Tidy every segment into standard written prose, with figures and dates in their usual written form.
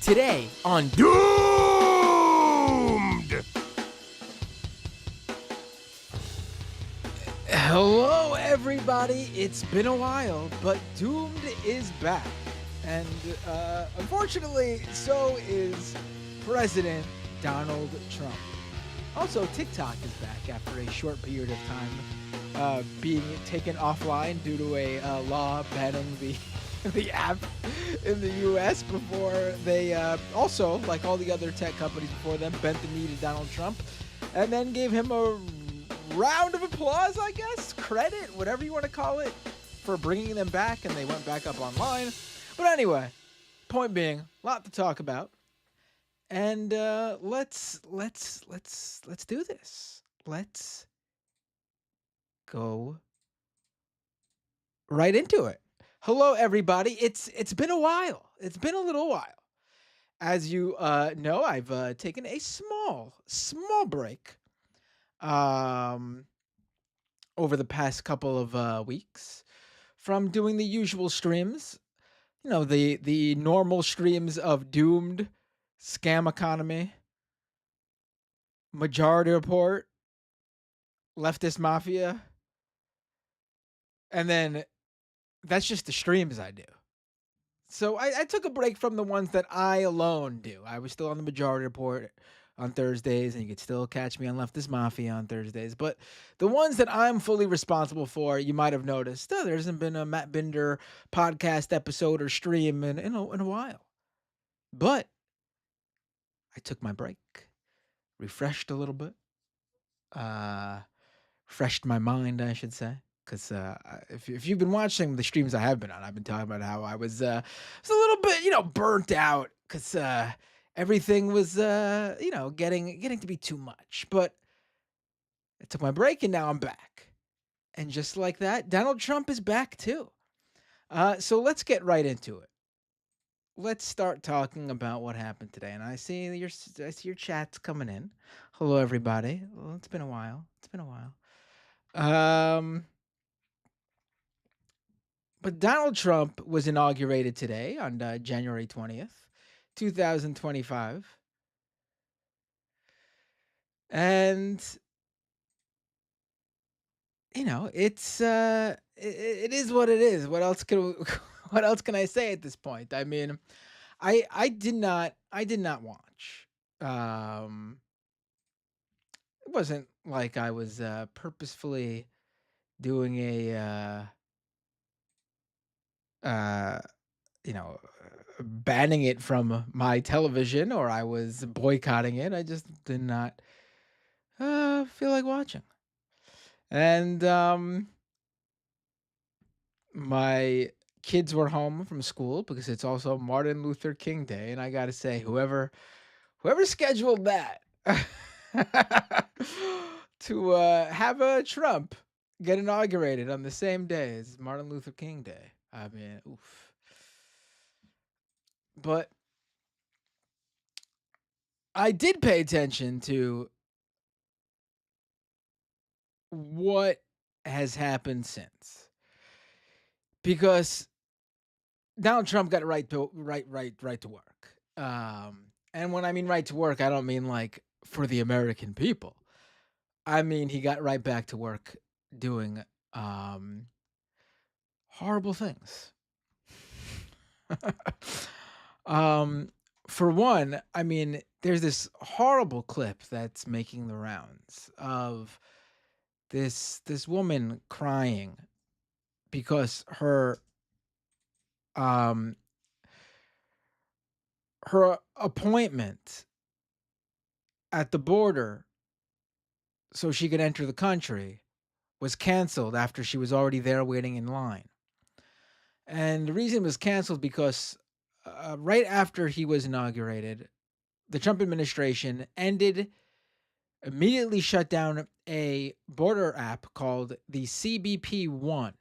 Today on Doomed! Hello, everybody. It's been a while, but Doomed is back. And unfortunately, so is President Donald Trump. Also, TikTok is back after a short period of time being taken offline due to a law banning the app in the U.S. before they also, like all the other tech companies before them, bent the knee to Donald Trump and then gave him a round of applause, I guess, credit, whatever you want to call it, for bringing them back, and they went back up online. But anyway, point being, a lot to talk about, and let's do this. Let's go right into it. Hello, everybody. It's been a while. It's been a little while. As you know, I've taken a small break over the past couple of weeks from doing the usual streams. You know, the normal streams of Doomed, Scam Economy, Majority Report, Leftist Mafia, and then that's just the streams I do. So I took a break from the ones that I alone do. I was still on the Majority Report on Thursdays, and you could still catch me on Leftist Mafia on Thursdays. But the ones that I'm fully responsible for, you might have noticed, there hasn't been a Matt Binder podcast episode or stream in a while. But I took my break, refreshed a little bit, refreshed my mind, I should say. Because if you've been watching the streams I have been on, I've been talking about how I was a little bit, burnt out because everything was, getting to be too much. But I took my break and now I'm back. And just like that, Donald Trump is back too. So let's get right into it. Let's start talking about what happened today. And I see your chats coming in. Hello, everybody. Well, it's been a while. But Donald Trump was inaugurated today on January 20th, 2025. And it's it is what it is. What else can what else can I say at this point? I mean, I did not watch. It wasn't like I was purposefully doing uh banning it from my television, or I was boycotting it. I just did not feel like watching. And my kids were home from school because it's also Martin Luther King Day, and I got to say, whoever scheduled that to have a Trump get inaugurated on the same day as Martin Luther King Day. I mean, oof. But I did pay attention to what has happened since, because Donald Trump got right to work. And when I mean right to work, I don't mean like for the American people. I mean he got right back to work doing horrible things. um, for one, I mean, there's this horrible clip that's making the rounds of this woman crying because um her appointment at the border so she could enter the country was canceled after she was already there waiting in line. And the reason it was canceled because right after he was inaugurated, the Trump administration immediately shut down a border app called the CBP-1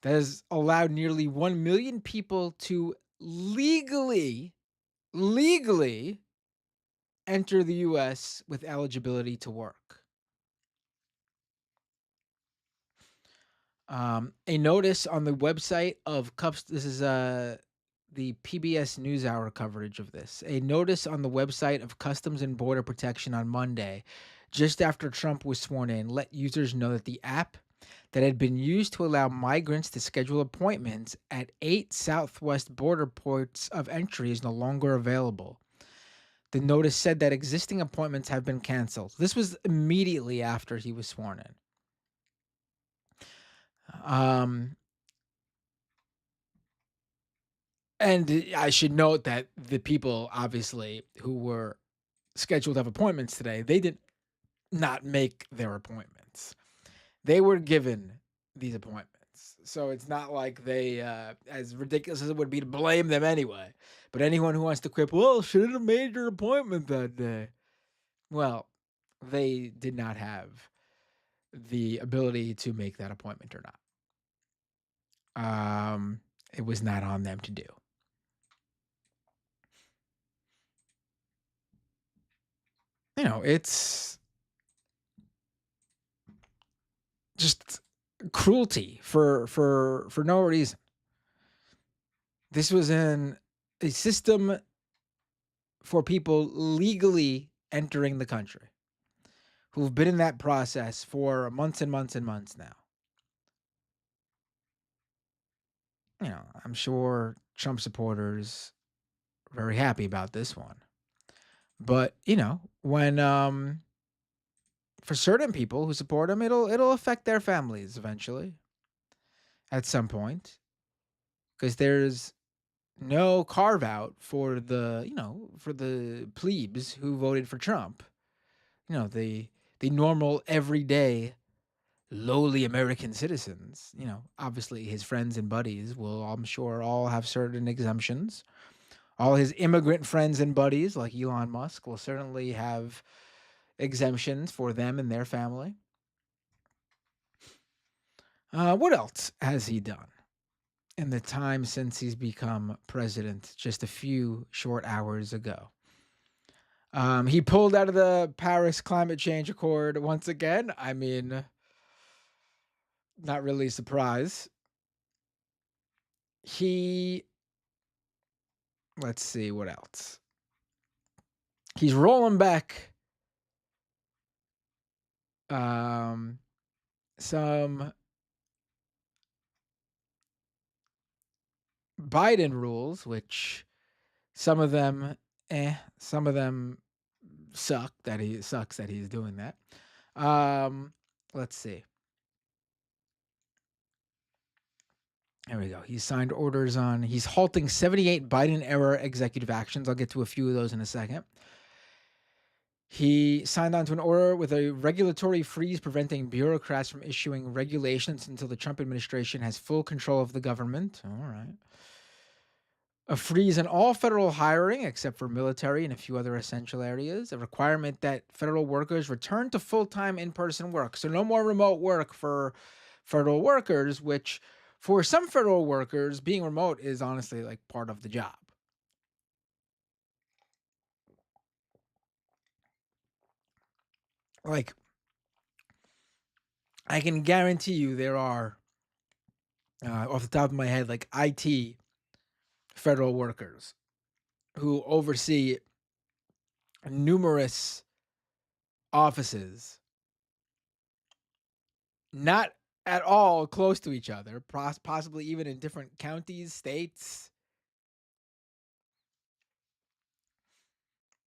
that has allowed nearly 1 million people to legally enter the U.S. with eligibility to work. A notice on the website of Cups. This is the PBS NewsHour coverage of this. A notice on the website of Customs and Border Protection on Monday, just after Trump was sworn in, let users know that the app that had been used to allow migrants to schedule appointments at 8 southwest border ports of entry is no longer available. The notice said that existing appointments have been canceled. This was immediately after he was sworn in. Um, and I should note that the people, obviously, who were scheduled to have appointments today, they did not make their appointments. They were given these appointments. So it's not like they, as ridiculous as it would be to blame them anyway. But anyone who wants to quip, well, should have made your appointment that day. Well, they did not have the ability to make that appointment or not. It was not on them to do. It's just cruelty for no reason. This was in a system for people legally entering the country who've been in that process for months and months and months now. I'm sure Trump supporters are very happy about this one. But, when for certain people who support him, it'll affect their families eventually at some point because there's no carve out for the plebes who voted for Trump. The normal everyday lowly American citizens. Obviously his friends and buddies will, I'm sure, all have certain exemptions. All his immigrant friends and buddies, like Elon Musk, will certainly have exemptions for them and their family. What else has he done in the time since he's become president just a few short hours ago? He pulled out of the Paris Climate Change Accord once again. I mean, not really a surprise. Let's see what else. He's rolling back some Biden rules, which some of them, some of them sucks that he's doing that. Let's see. There we go. He's signed orders he's halting 78 Biden era executive actions. I'll get to a few of those in a second. He signed on to an order with a regulatory freeze preventing bureaucrats from issuing regulations until the Trump administration has full control of the government. All right. A freeze on all federal hiring except for military and a few other essential areas. A requirement that federal workers return to full-time in-person work. So no more remote work for federal workers, which for some federal workers, being remote is honestly like part of the job. Like, I can guarantee you there are, off the top of my head, like IT federal workers who oversee numerous offices, not at all close to each other, possibly even in different counties, states,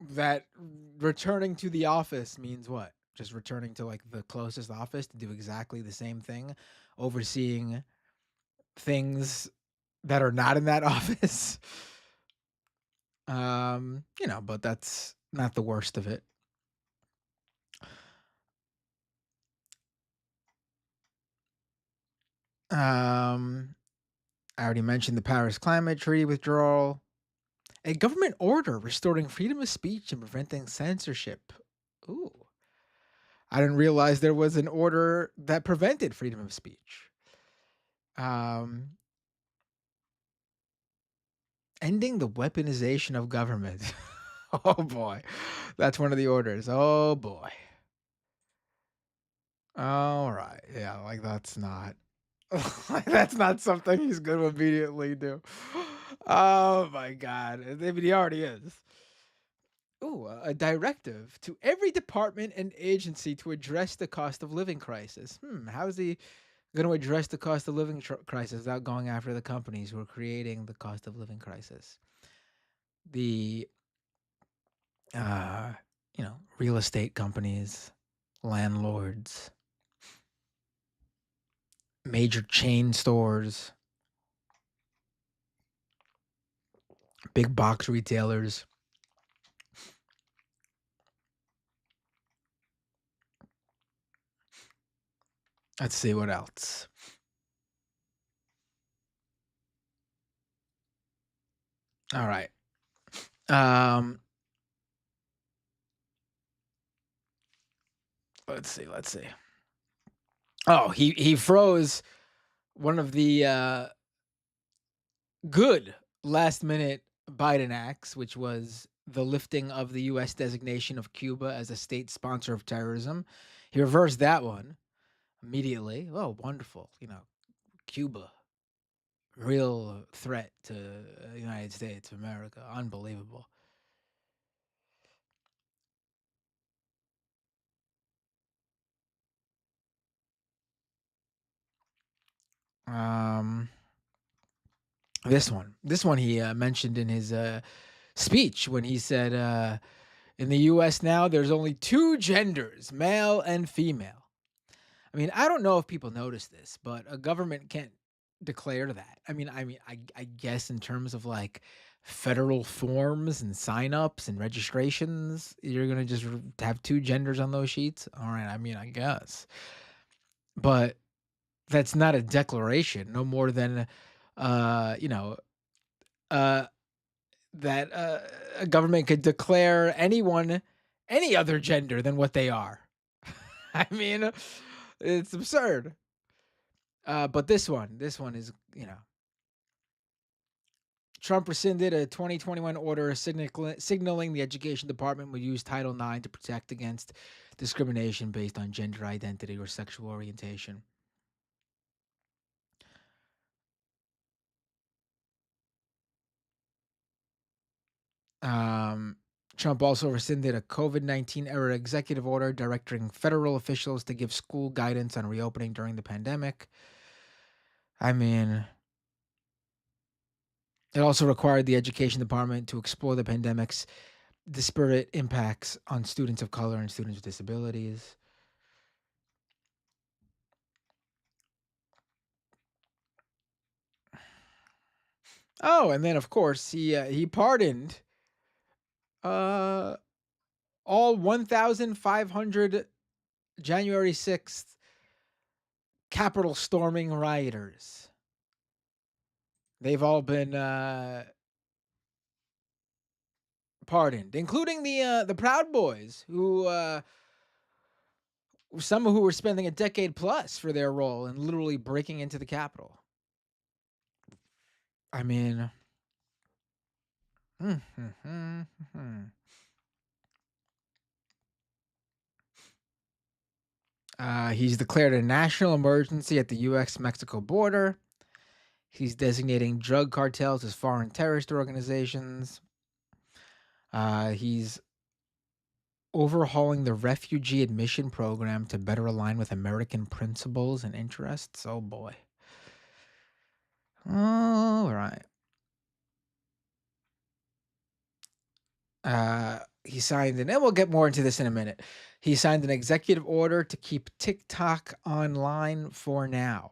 that returning to the office means what? Just returning to like the closest office to do exactly the same thing, overseeing things that are not in that office. But that's not the worst of it. I already mentioned the Paris Climate Treaty withdrawal. A government order restoring freedom of speech and preventing censorship. Ooh. I didn't realize there was an order that prevented freedom of speech. Ending the weaponization of government. Oh boy. That's one of the orders. Oh boy. All right. Yeah, like that's not something he's going to immediately do. Oh my God. I mean, he already is. Ooh, a directive to every department and agency to address the cost of living crisis. How is he going to address the cost of living crisis without going after the companies who are creating the cost of living crisis? The, uh, real estate companies, landlords, major chain stores, big box retailers. Let's see what else. All right. Um, let's see. Let's see. Oh, he froze one of the good last minute Biden acts, which was the lifting of the U.S. designation of Cuba as a state sponsor of terrorism. He reversed that one immediately. Oh, wonderful. Cuba, real threat to the United States of America. Unbelievable. Um, this one he mentioned in his speech when he said, in the U.S. now, there's only two genders, male and female. I mean, I don't know if people notice this, but a government can't declare that. I guess in terms of like federal forms and signups and registrations, you're gonna just have two genders on those sheets. All right, I guess, but that's not a declaration. No more than, uh, you know, uh, that a government could declare anyone any other gender than what they are. I mean, it's absurd. But this one is, Trump rescinded a 2021 order signaling the Education Department would use Title IX to protect against discrimination based on gender identity or sexual orientation. Um, Trump also rescinded a COVID-19 era executive order directing federal officials to give school guidance on reopening during the pandemic. I mean, it also required the Education Department to explore the pandemic's disparate impacts on students of color and students with disabilities. Oh, and then of course he pardoned uh all 1,500 January 6th Capitol storming rioters. They've all been pardoned, including the Proud Boys, who some who were spending a decade plus for their role in literally breaking into the Capitol. I mean, he's declared a national emergency at the U.S. Mexico border. He's designating drug cartels as foreign terrorist organizations. He's overhauling the refugee admission program to better align with American principles and interests. Oh boy. All right. He signed an, and we'll get more into this in a minute. He signed an executive order to keep TikTok online for now.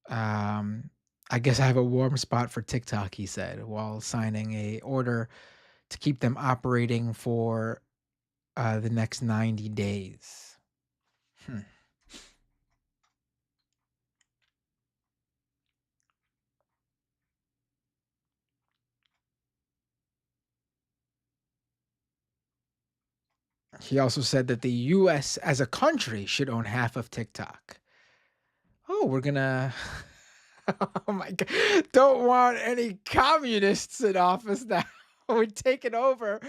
Um, I guess I have a warm spot for TikTok, he said, while signing a order to keep them operating for the next 90 days. Hmm. He also said that the US as a country should own half of TikTok. Oh, we're gonna. Oh my God. Don't want any communists in office now. We're taking over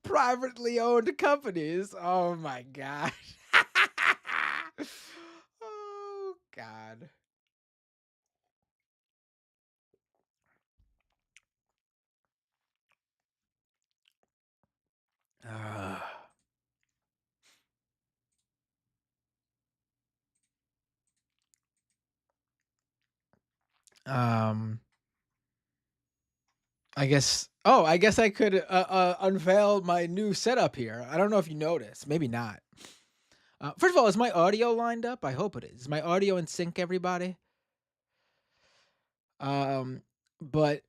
privately owned companies. Oh my God. Oh God. Um, I guess. Oh, I guess I could unveil my new setup here. I don't know if you noticed. Maybe not. First of all, is my audio lined up? I hope it is. Is my audio in sync, everybody? Um, but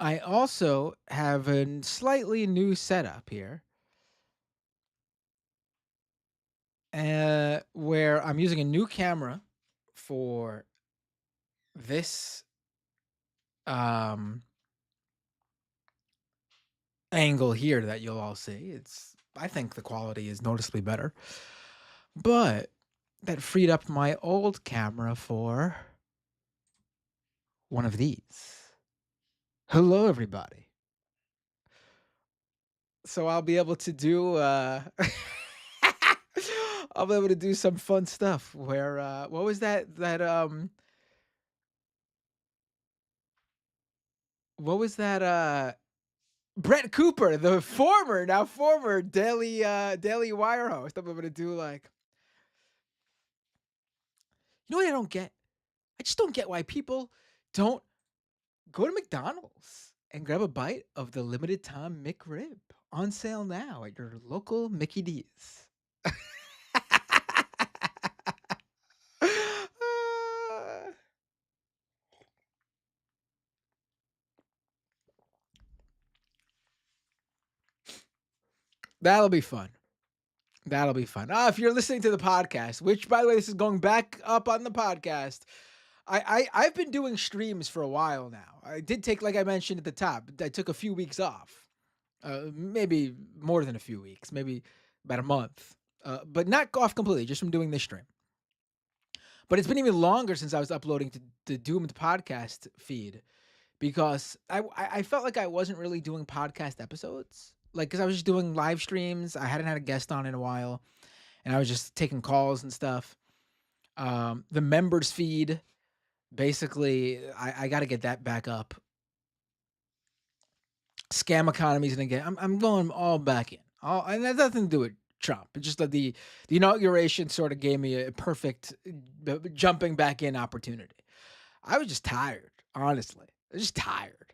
I also have a slightly new setup here, where I'm using a new camera for this um angle here that you'll all see. I think the quality is noticeably better. But that freed up my old camera for one of these. Hello everybody. So I'll be able to do I'll be able to do some fun stuff where what was that Brett Cooper, the former Daily Wire host. I'm able to do like, you know what I don't get? I just don't get why people don't go to McDonald's and grab a bite of the limited time McRib on sale now at your local Mickey D's. That'll be fun. That'll be fun. If you're listening to the podcast, which by the way, this is going back up on the podcast. I've been doing streams for a while now. I did take, like I mentioned at the top, I took a few weeks off. Maybe more than a few weeks, maybe about a month. But not off completely, just from doing this stream. But it's been even longer since I was uploading to the Doomed podcast feed because I felt like I wasn't really doing podcast episodes. Like, because I was just doing live streams. I hadn't had a guest on in a while, and I was just taking calls and stuff. The members feed, basically, I got to get that back up. Scam economy's gonna get. I'm going all back in. And that has nothing to do with Trump. It's just that the inauguration sort of gave me a perfect jumping back in opportunity. I was just tired, honestly. I was just tired.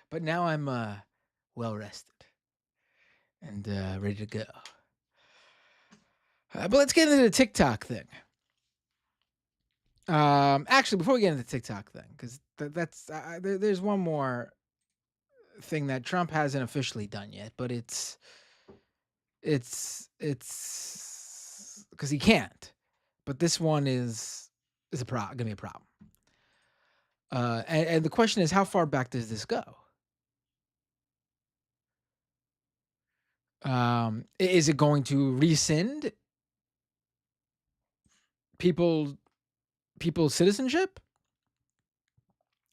But now I'm well rested and ready to go. But let's get into the TikTok thing. Actually, before we get into the TikTok thing, because there's one more thing that Trump hasn't officially done yet, but it's because he can't. But this one is gonna be a problem. And the question is, how far back does this go? Is it going to rescind people's citizenship?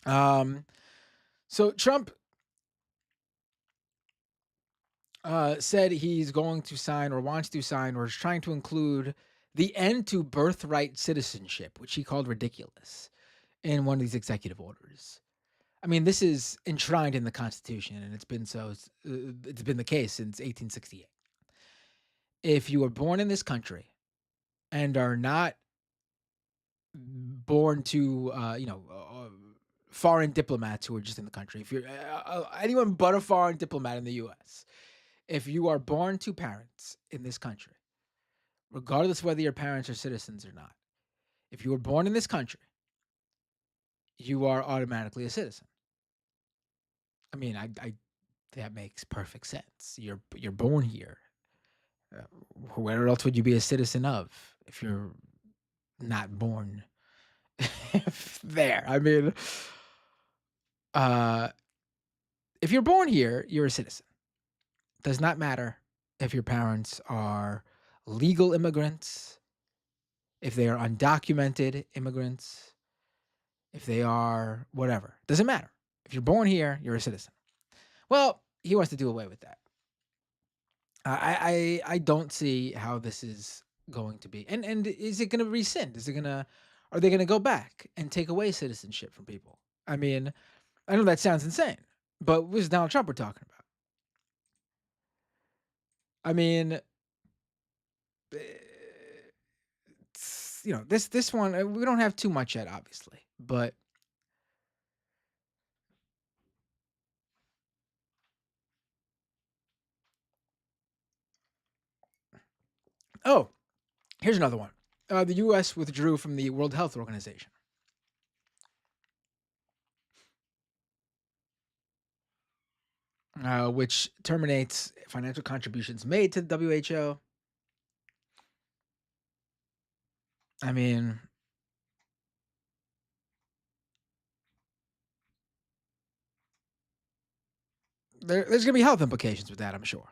So Trump said he's going to sign or wants to sign or is trying to include the end to birthright citizenship, which he called ridiculous, in one of these executive orders. I mean, this is enshrined in the Constitution, and it's been it's been the case since 1868. If you were born in this country and are not born to, foreign diplomats who are just in the country, if you're anyone but a foreign diplomat in the U.S., if you are born to parents in this country, regardless of whether your parents are citizens or not, if you were born in this country, you are automatically a citizen. I mean, I that makes perfect sense. You're born here. Where else would you be a citizen of if you're not born there? I mean, uh, if you're born here, you're a citizen. Does not matter if your parents are legal immigrants, if they are undocumented immigrants, if they are whatever. Doesn't matter. If you're born here, you're a citizen. Well, he wants to do away with that. I don't see how this is going to be. And is it going to rescind? Are they going to go back and take away citizenship from people? I mean, I know that sounds insane, but this is Donald Trump we're talking about. I mean, this one we don't have too much yet, obviously, but oh, here's another one. The U.S. withdrew from the World Health Organization, which terminates financial contributions made to the WHO. I mean, there's going to be health implications with that, I'm sure.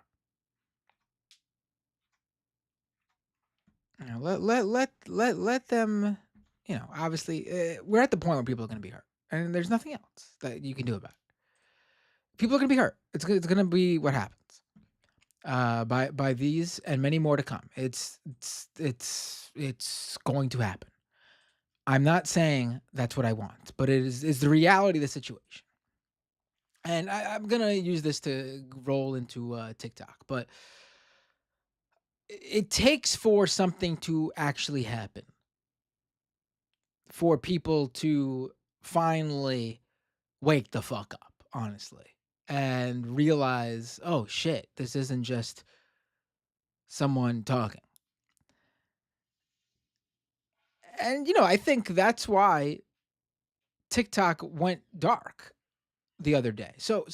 Let them. Obviously, we're at the point where people are going to be hurt, and there's nothing else that you can do about it. People are going to be hurt. It's going to be what happens. By these and many more to come. It's going to happen. I'm not saying that's what I want, but it is the reality of the situation. And I'm gonna use this to roll into TikTok, but it takes for something to actually happen for people to finally wake the fuck up, honestly, and realize, oh shit, this isn't just someone talking. And I think that's why TikTok went dark the other day. So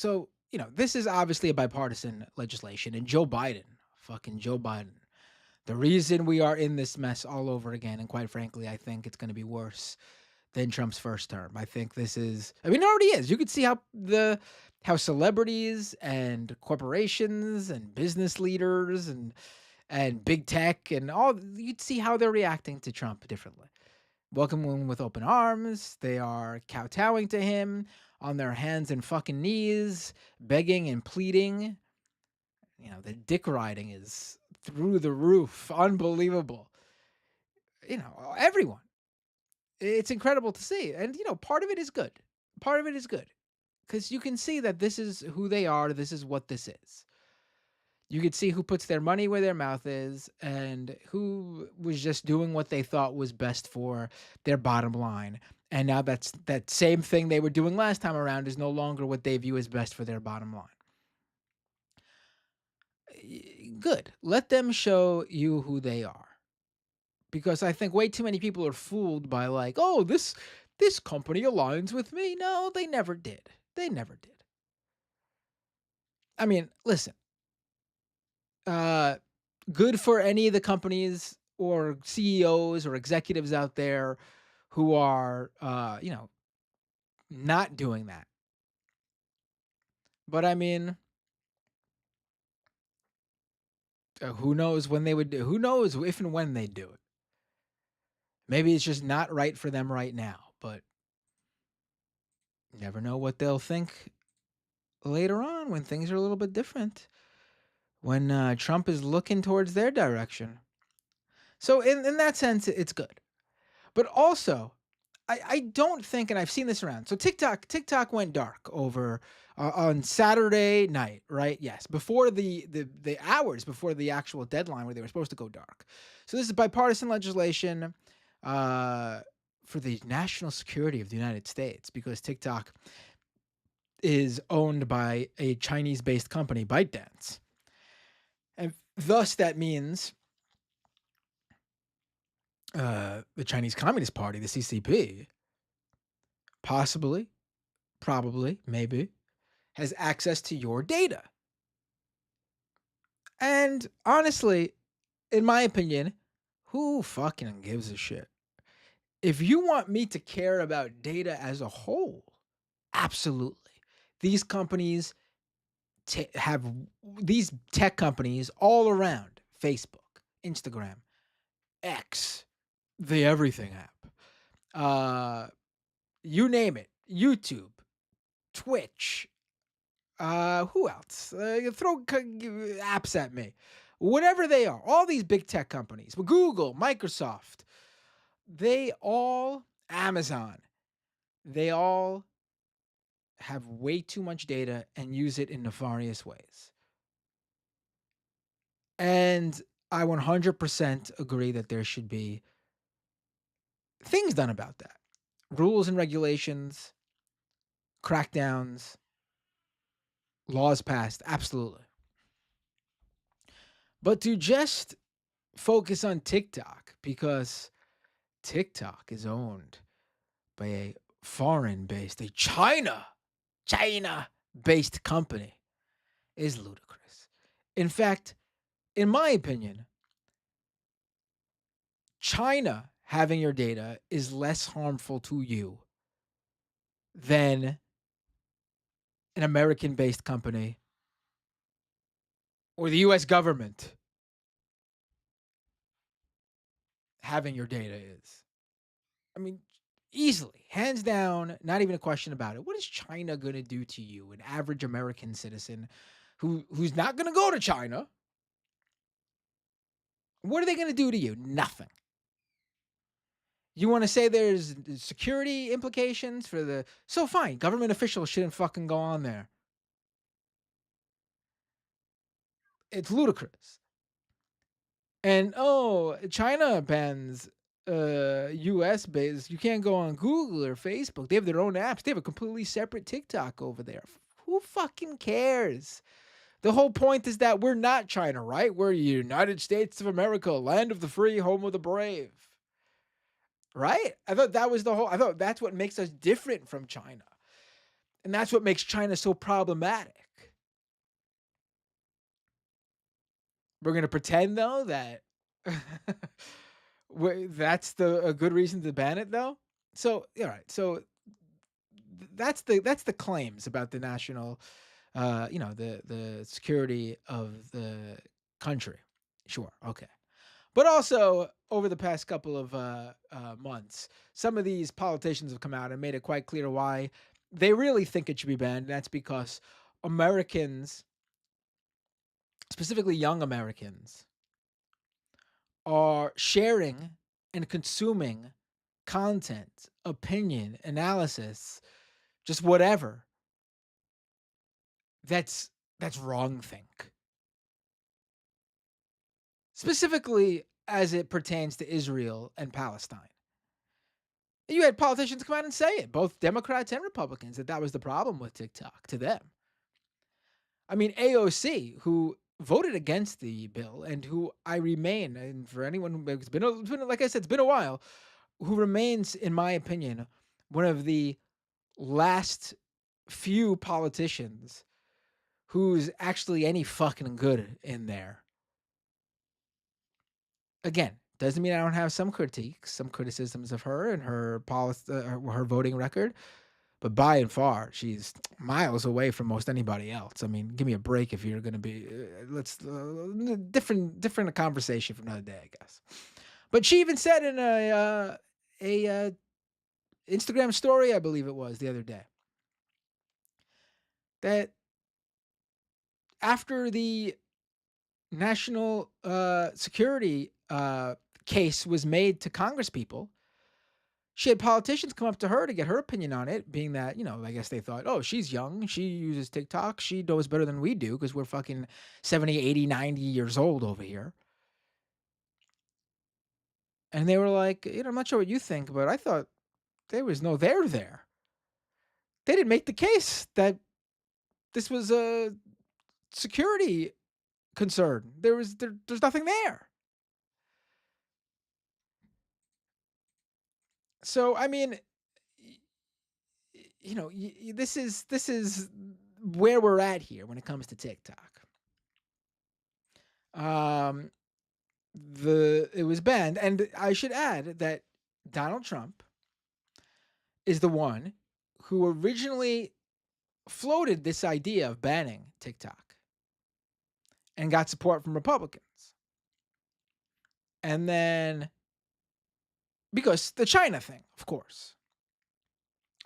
this is obviously a bipartisan legislation, and Joe Biden, fucking Joe Biden, the reason we are in this mess all over again, and quite frankly, I think it's going to be worse than Trump's first term. I think this is. I mean, it already is. You could see how celebrities and corporations and business leaders and big tech and all, you'd see how they're reacting to Trump differently. Welcome him with open arms. They are kowtowing to him on their hands and fucking knees, begging and pleading. The dick riding is through the roof. Unbelievable. Everyone. It's incredible to see. And, part of it is good. Part of it is good. Because you can see that this is who they are. This is what this is. You could see who puts their money where their mouth is and who was just doing what they thought was best for their bottom line. And now that same thing they were doing last time around is no longer what they view as best for their bottom line. Good. Let them show you who they are. Because I think way too many people are fooled by like, oh, this company aligns with me. No, they never did. They never did. I mean, listen. Uh Good for any of the companies or CEOs or executives out there who are not doing that. But I mean, who knows when they would do, who knows if and when they do it. Maybe it's just not right for them right now, but you never know what they'll think later on when things are a little bit different. When Trump is looking towards their direction. So in that sense, it's good. But also, I don't think, and I've seen this around. So TikTok went dark over on Saturday night, right? Yes, before the hours before the actual deadline where they were supposed to go dark. So this is bipartisan legislation for the national security of the United States because TikTok is owned by a Chinese-based company, ByteDance, and thus that means the Chinese Communist Party, the CCP, possibly, probably, maybe, has access to your data. And honestly, in my opinion, who fucking gives a shit? If you want me to care about data as a whole, absolutely. These companies have these tech companies all around Facebook, Instagram, X, the everything app. You name it, YouTube, Twitch, who else? Throw apps at me. Whatever they are, all these big tech companies, Google, Microsoft, they all, Amazon, they all have way too much data and use it in nefarious ways. And I 100% agree that there should be things done about that. Rules and regulations, crackdowns, laws passed, absolutely. But to just focus on TikTok because TikTok is owned by a foreign based, a China based company is ludicrous. In fact, in my opinion, China having your data is less harmful to you than an American based company or the US government having your data is. I mean, easily, hands down, not even a question about it. What is China going to do to you, an average American citizen who's not going to go to China? What are they going to do to you? Nothing. You want to say there's security implications for the so fine, government officials shouldn't fucking go on there. It's ludicrous. And China bans US based. You can't go on Google or Facebook. They have their own apps. They have a completely separate TikTok over there. Who fucking cares? The whole point is that we're not China, right? We're United States of America, land of the free, home of the brave. Right? I thought that was the whole I thought that's what makes us different from China. And that's what makes China so problematic. We're going to pretend though that that's a good reason to ban it though. So, all right. So that's the claims about the national the security of the country. Sure. Okay. But also, over the past couple of months, some of these politicians have come out and made it quite clear why they really think it should be banned. That's because Americans, specifically young Americans, are sharing and consuming content, opinion, analysis, just whatever. That's wrong think. Specifically as it pertains to Israel and Palestine. You had politicians come out and say it, both Democrats and Republicans, that was the problem with TikTok to them. I mean, AOC, who voted against the bill and who I remain, and for anyone who's been like I said, it's been a while, who remains, in my opinion, one of the last few politicians who's actually any fucking good in there. Again, doesn't mean I don't have some critiques, some criticisms of her and her policy, her voting record. But by and far, she's miles away from most anybody else. I mean, give me a break if you're going to be. Let's different conversation for another day, I guess. But she even said in a Instagram story, I believe it was the other day, that after the national security case was made to Congress people, she had politicians come up to her to get her opinion on it, being that, I guess they thought, oh, she's young. She uses TikTok. She knows better than we do because we're fucking 70, 80, 90 years old over here. And they were like, I'm not sure what you think, but I thought there was no there there. They didn't make the case that this was a security concern. There's nothing there. So, I mean, this is where we're at here when it comes to TikTok. It was banned, and I should add that Donald Trump is the one who originally floated this idea of banning TikTok and got support from Republicans. And then because the China thing, of course.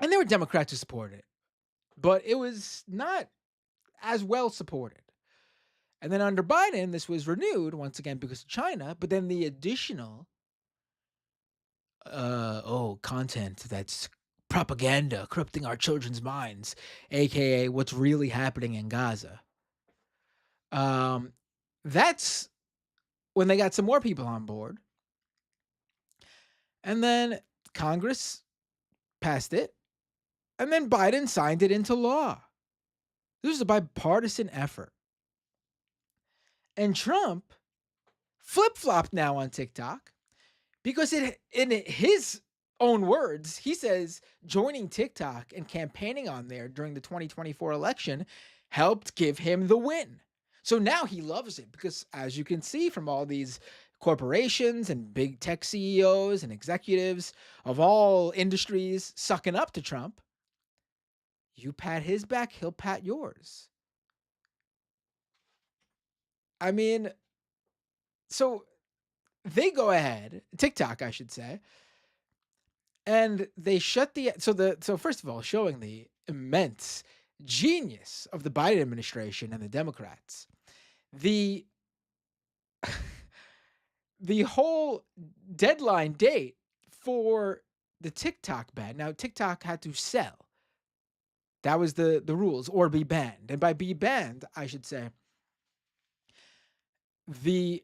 And there were Democrats who supported it, but it was not as well supported. And then under Biden, this was renewed once again because of China, but then the additional content that's propaganda corrupting our children's minds, aka what's really happening in Gaza. That's when they got some more people on board. And then Congress passed it, and then Biden signed it into law. This was a bipartisan effort. And Trump flip flopped now on TikTok because in his own words, he says joining TikTok and campaigning on there during the 2024 election helped give him the win. So now he loves it because, as you can see from all these corporations and big tech CEOs and executives of all industries sucking up to Trump, you pat his back, he'll pat yours. I mean, so they go ahead, TikTok, I should say, and they shut so first of all, showing the immense genius of the Biden administration and the Democrats. The the whole deadline date for the TikTok ban. Now TikTok had to sell. That was the rules, or be banned. And by be banned, I should say, the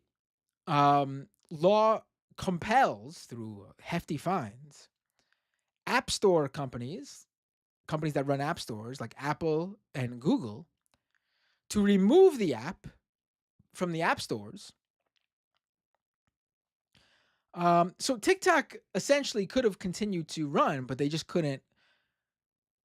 law compels through hefty fines app store companies that run app stores like Apple and Google, to remove the app from the app stores. So TikTok essentially could have continued to run, but they just couldn't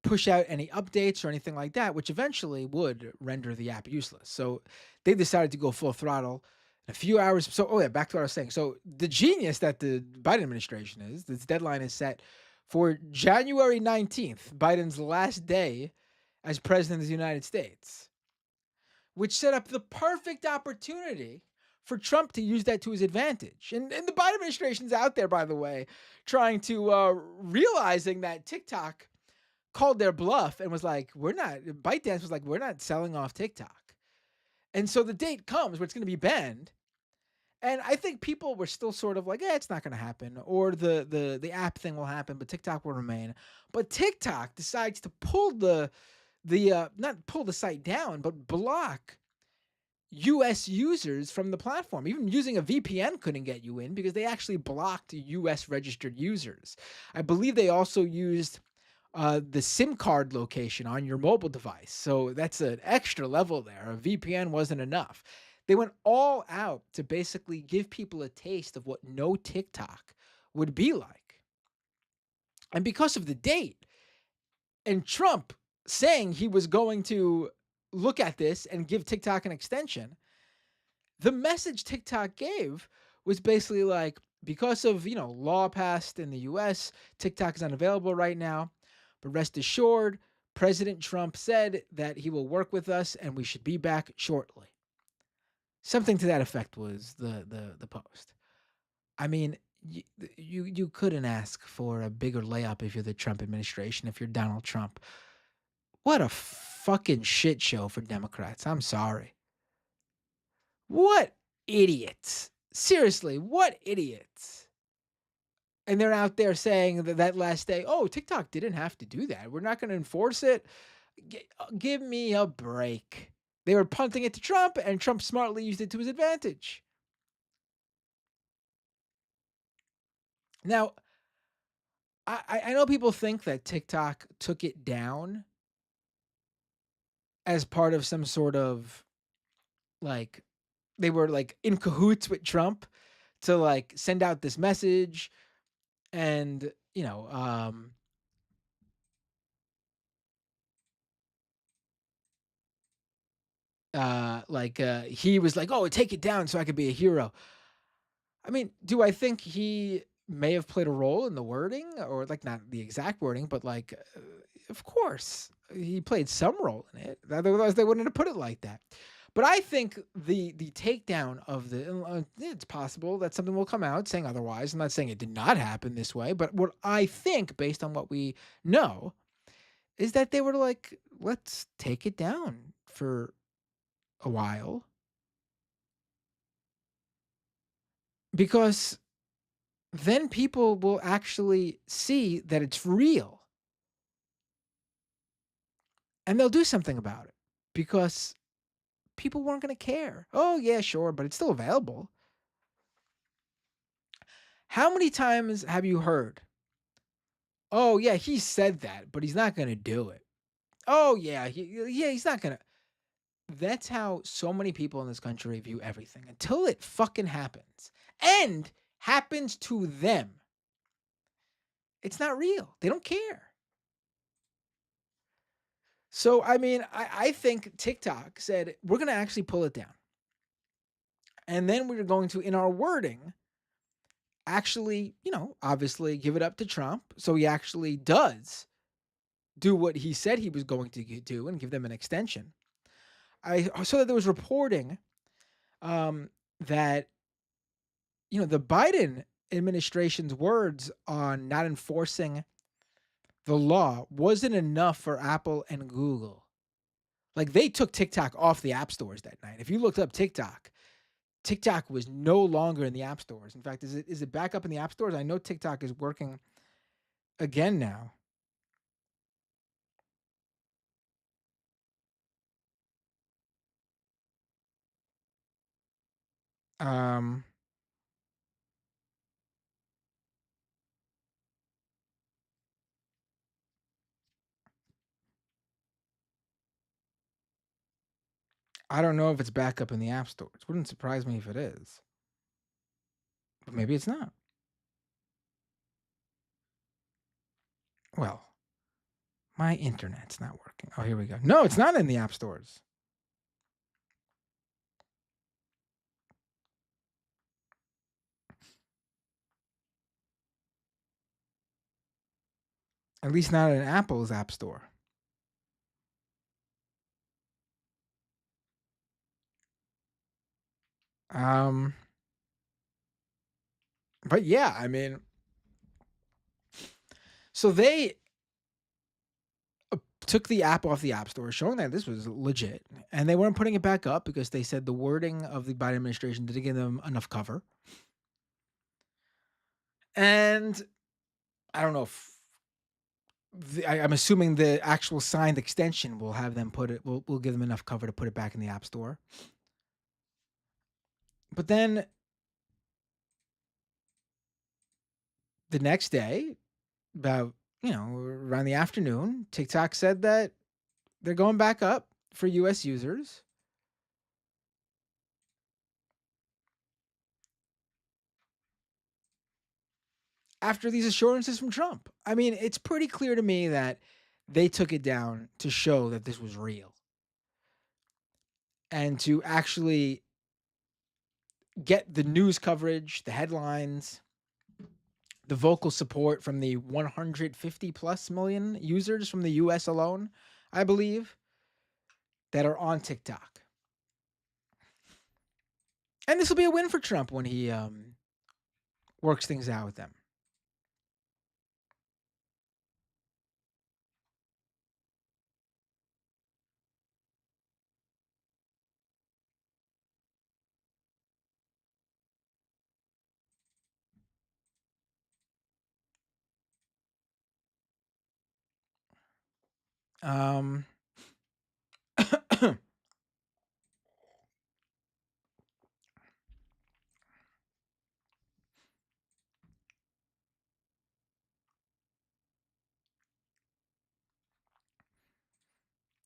push out any updates or anything like that, which eventually would render the app useless. So they decided to go full throttle in a few hours. So, oh yeah, back to what I was saying. So the genius that the Biden administration is, this deadline is set for January 19th, Biden's last day as president of the United States, which set up the perfect opportunity for Trump to use that to his advantage. And the Biden administration's out there, by the way, trying to realizing that TikTok called their bluff and was like, ByteDance was like, we're not selling off TikTok. And so the date comes where it's going to be banned. And I think people were still sort of like, it's not going to happen. Or the app thing will happen, but TikTok will remain. But TikTok decides to pull not pull the site down, but block US users from the platform. Even using a VPN couldn't get you in because they actually blocked US registered users. I believe they also used the SIM card location on your mobile device. So that's an extra level there. A VPN wasn't enough. They went all out to basically give people a taste of what no TikTok would be like. And because of the date, and Trump saying he was going to look at this and give TikTok an extension, the message TikTok gave was basically like, because of, law passed in the US, TikTok is unavailable right now. But rest assured, President Trump said that he will work with us and we should be back shortly. Something to that effect was the post. I mean, you couldn't ask for a bigger layup if you're the Trump administration, if you're Donald Trump. What a fucking shit show for Democrats. I'm sorry. What idiots. Seriously, what idiots. And they're out there saying that last day, oh, TikTok didn't have to do that. We're not going to enforce it. Give me a break. They were punting it to Trump, and Trump smartly used it to his advantage. Now, I know people think that TikTok took it down as part of some sort of, like, they were like in cahoots with Trump to like send out this message and, he was like, oh, take it down so I could be a hero. I mean, do I think he may have played a role in the wording, or like not the exact wording, but like, of course he played some role in it. Otherwise, they wouldn't have put it like that. But I think the takedown of it's possible that something will come out saying otherwise. I'm not saying it did not happen this way, but what I think, based on what we know, is that they were like, let's take it down for a while, because then people will actually see that it's real and they'll do something about it, because people weren't going to care. Oh, yeah, sure, but it's still available. How many times have you heard Oh yeah, he said that, but he's not gonna do it. Oh yeah, he's not gonna. That's how so many people in this country view everything until it fucking happens and happens to them. It's not real. They don't care. So I mean, I think TikTok said we're gonna actually pull it down, and then we're going to, in our wording, actually, obviously give it up to Trump, so he actually does do what he said he was going to do and give them an extension. I saw that there was reporting that the Biden administration's words on not enforcing the law wasn't enough for Apple and Google. Like they took TikTok off the app stores that night. If you looked up TikTok, TikTok was no longer in the app stores. In fact, is it back up in the app stores? I know TikTok is working again now. Um, I don't know if it's back up in the app stores. Wouldn't surprise me if it is. But maybe it's not. Well, my internet's not working. Oh, here we go. No, it's not in the app stores. At least not in Apple's app store. Um, but yeah, I mean, so they took the app off the app store, showing that this was legit, and they weren't putting it back up because they said the wording of the Biden administration didn't give them enough cover. And I don't know if I'm assuming the actual signed extension will have them put it. Will give them enough cover to put it back in the app store. But then the next day, about around the afternoon, TikTok said that they're going back up for U.S. users after these assurances from Trump. I mean, it's pretty clear to me that they took it down to show that this was real and to actually get the news coverage, the headlines, the vocal support from the 150 plus million users from the US alone, I believe, that are on TikTok. And this will be a win for Trump when he works things out with them. Um,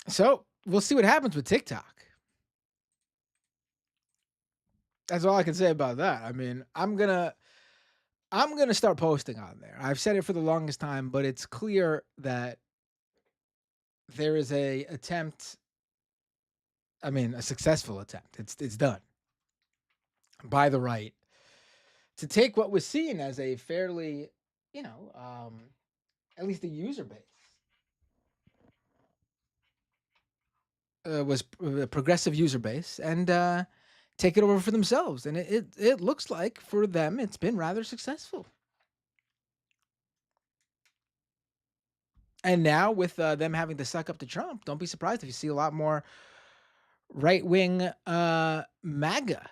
so we'll see what happens with TikTok. That's all I can say about that. I mean, I'm gonna start posting on there. I've said it for the longest time, but it's clear that there is a attempt. I mean, a successful attempt. It's done by the right to take what was seen as a fairly, you know, um, at least a user base was a progressive user base and take it over for themselves. And it looks like for them it's been rather successful. And now with them having to suck up to Trump, don't be surprised if you see a lot more right wing MAGA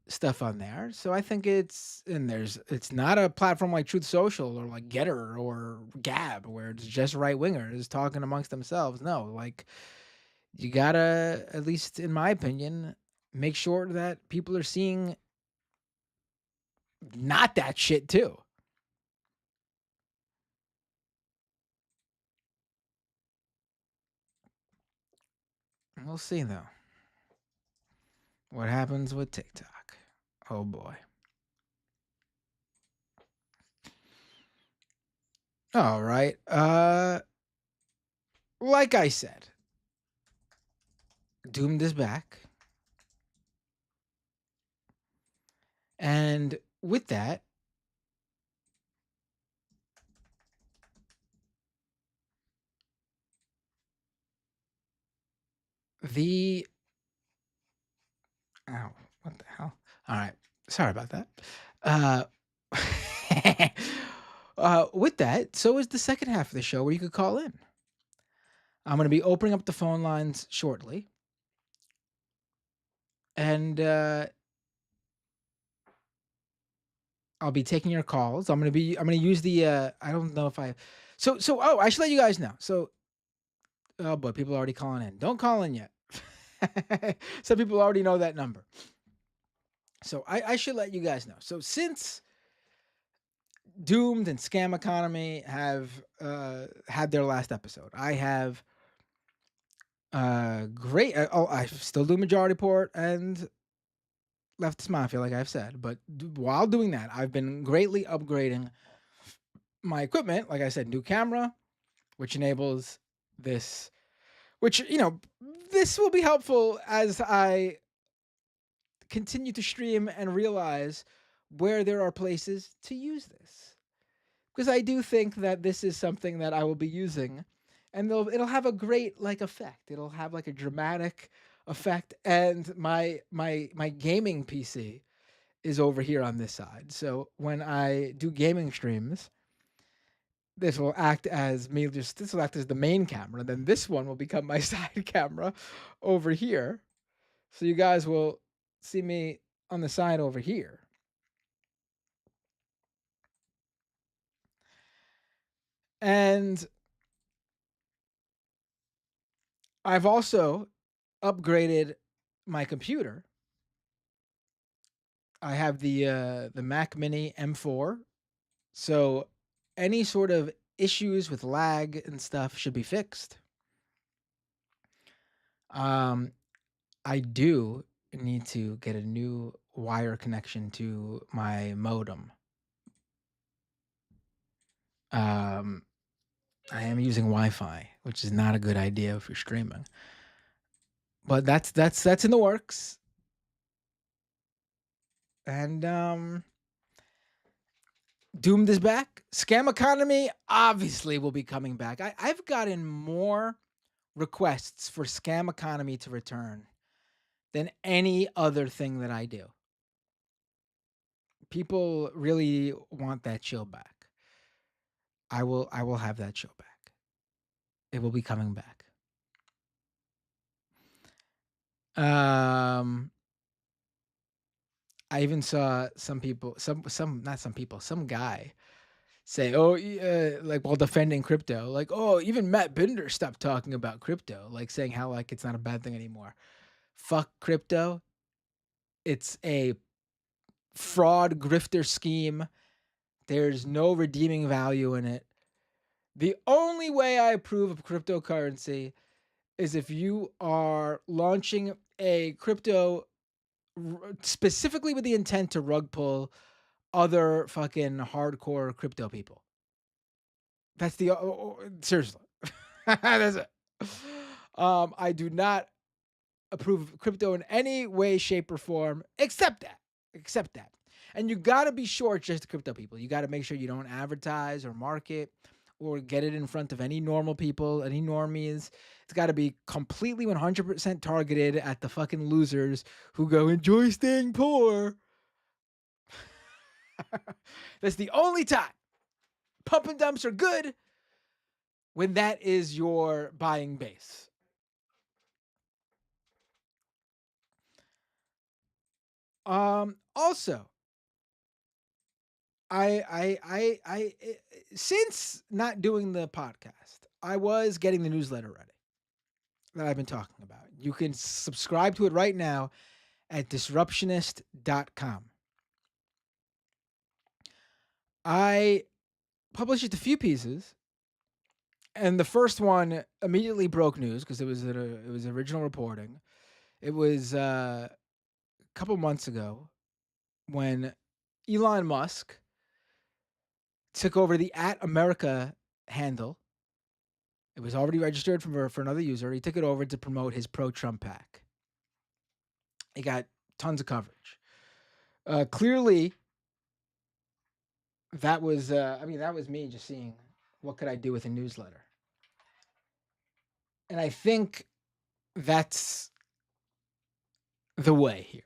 stuff on there. So I think it's not a platform like Truth Social or like Getter or Gab where it's just right wingers talking amongst themselves. No, like you gotta, at least in my opinion, make sure that people are seeing not that shit too. We'll see though. What happens with TikTok? Oh boy. All right. Like I said, Doomed is back. And with that, the ow, what the hell? All right. Sorry about that. Uh with that, so is the second half of the show where you could call in. I'm going to be opening up the phone lines shortly. And I'll be taking your calls. I'm gonna use the I don't know if I oh, I should let you guys know. So oh boy, people are already calling in. Don't call in yet. Some people already know that number. So I should let you guys know. So since Doomed and Scam Economy have had their last episode, I have great I still do Majority Report and Leftist Mafia, like I've said, but while doing that, I've been greatly upgrading my equipment. Like I said, new camera, which enables this, which, this will be helpful as I continue to stream and realize where there are places to use this. Because I do think that this is something that I will be using and it'll have a great like effect. It'll have like a dramatic effect, and my gaming PC is over here on this side. So when I do gaming streams, this will act as this will act as the main camera. Then this one will become my side camera over here. So you guys will see me on the side over here. And I've also upgraded my computer. I have the Mac Mini M4. So any sort of issues with lag and stuff should be fixed. Um, I do need to get a new wire connection to my modem. Um, I am using Wi-Fi, which is not a good idea if you're streaming. But that's in the works. And Doomed is back. Scam Economy obviously will be coming back. I've gotten more requests for Scam Economy to return than any other thing that I do. People really want that show back. I will have that show back. It will be coming back. Um I even saw some people, some not some people, some guy say, "Oh, like while defending crypto, like, oh, even Matt Binder stopped talking about crypto, like saying how like it's not a bad thing anymore. Fuck crypto. It's a fraud grifter scheme. There's no redeeming value in it. The only way I approve of cryptocurrency is if you are launching a crypto specifically with the intent to rug pull other fucking hardcore crypto people. That's the seriously. That's it. I do not approve of crypto in any way, shape, or form, except that. Except that. And you gotta be sure it's just crypto people. You gotta make sure you don't advertise or market or get it in front of any normal people, any normies. It's gotta be completely 100% targeted at the fucking losers who go enjoy staying poor. That's the only time pump and dumps are good, when that is your buying base. Also, since not doing the podcast, I was getting the newsletter ready that I've been talking about. You can subscribe to it right now at disruptionist.com. I published just a few pieces, And the first one immediately broke news because it was original reporting. It was a couple months ago when Elon Musk took over the at America handle. It was already registered for another user. He took it over to promote his pro-Trump pack. He got tons of coverage. Clearly, that was that was me just seeing what could I do with a newsletter, and I think that's the way here.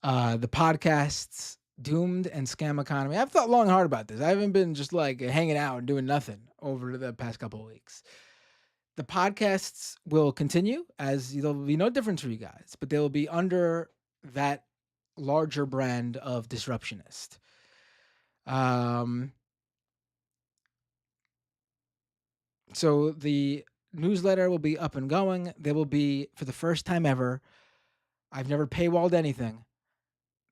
The podcasts doomed and scam economy. I've thought long and hard about this. I haven't been just like hanging out and doing nothing over the past couple of weeks. The podcasts will continue as there'll be no difference for you guys, but they will be under that larger brand of disruptionist. So the newsletter will be up and going. There will be, for the first time ever, I've never paywalled anything.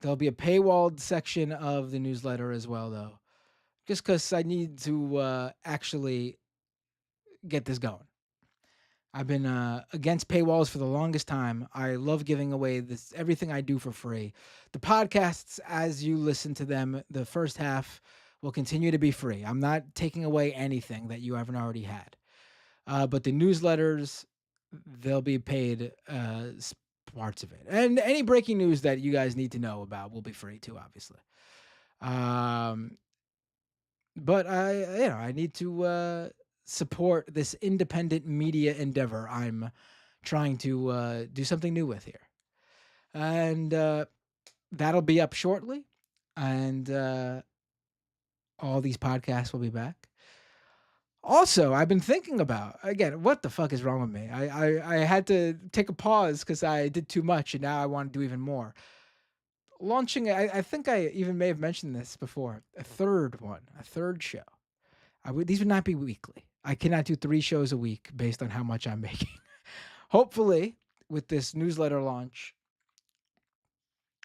There'll be a paywalled section of the newsletter as well, though, just because I need to actually get this going. I've been against paywalls for the longest time. I love giving away everything I do for free. The podcasts, as you listen to them, the first half will continue to be free. I'm not taking away anything that you haven't already had. But the newsletters, they'll be paid parts of it. And any breaking news that you guys need to know about will be free too, obviously. But I need to support this independent media endeavor I'm trying to do something new with here. And that'll be up shortly. And all these podcasts will be back. Also, I've been thinking about, again, what the fuck is wrong with me? I had to take a pause because I did too much and now I want to do even more. Launching, I think I even may have mentioned this before, a third show. These would not be weekly. I cannot do 3 shows a week based on how much I'm making. Hopefully, with this newsletter launch,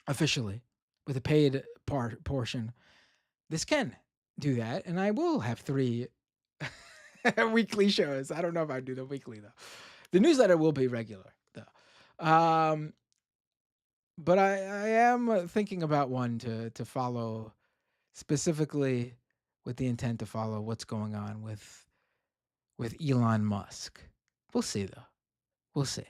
officially, with a paid portion, this can do that, and I will have 3 weekly shows. I don't know if I'd do them weekly, though. The newsletter will be regular, though. But I am thinking about one to follow, specifically with the intent to follow what's going on with Elon Musk. We'll see, though. We'll see.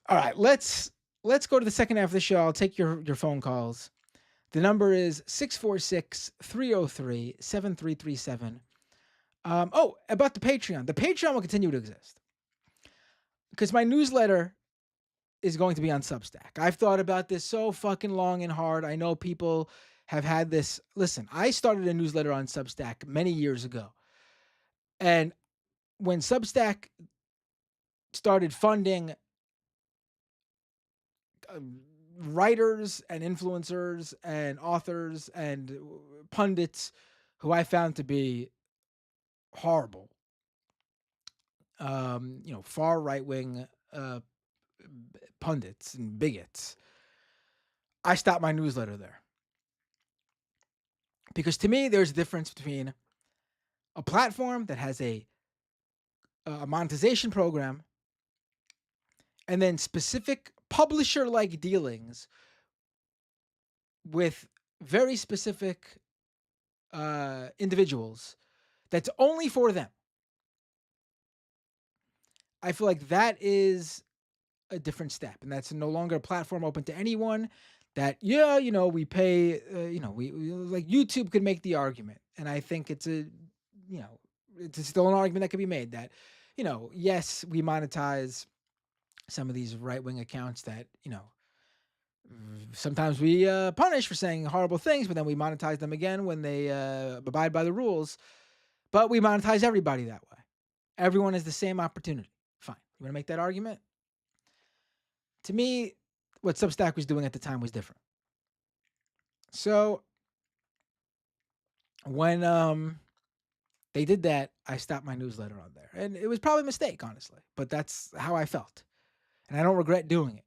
All right, let's go to the second half of the show. I'll take your phone calls. The number is 646-303-7337. About the Patreon. The Patreon will continue to exist because my newsletter is going to be on Substack. I've thought about this so fucking long and hard. I know people have had this. Listen, I started a newsletter on Substack many years ago. And when Substack started funding writers and influencers and authors and pundits who I found to be horrible, far right-wing pundits and bigots, I stopped my newsletter there. Because to me, there's a difference between a platform that has a monetization program and then specific publisher-like dealings with very specific individuals that's only for them. I feel like that is a different step, and that's no longer a platform open to anyone. That we pay. We like YouTube could make the argument, and I think it's it's still an argument that could be made that, yes, we monetize some of these right-wing accounts that sometimes we punish for saying horrible things, but then we monetize them again when they abide by the rules. But we monetize everybody that way. Everyone has the same opportunity. Fine. You want to make that argument? To me, what Substack was doing at the time was different. So when they did that, I stopped my newsletter on there. And it was probably a mistake, honestly. But that's how I felt. And I don't regret doing it.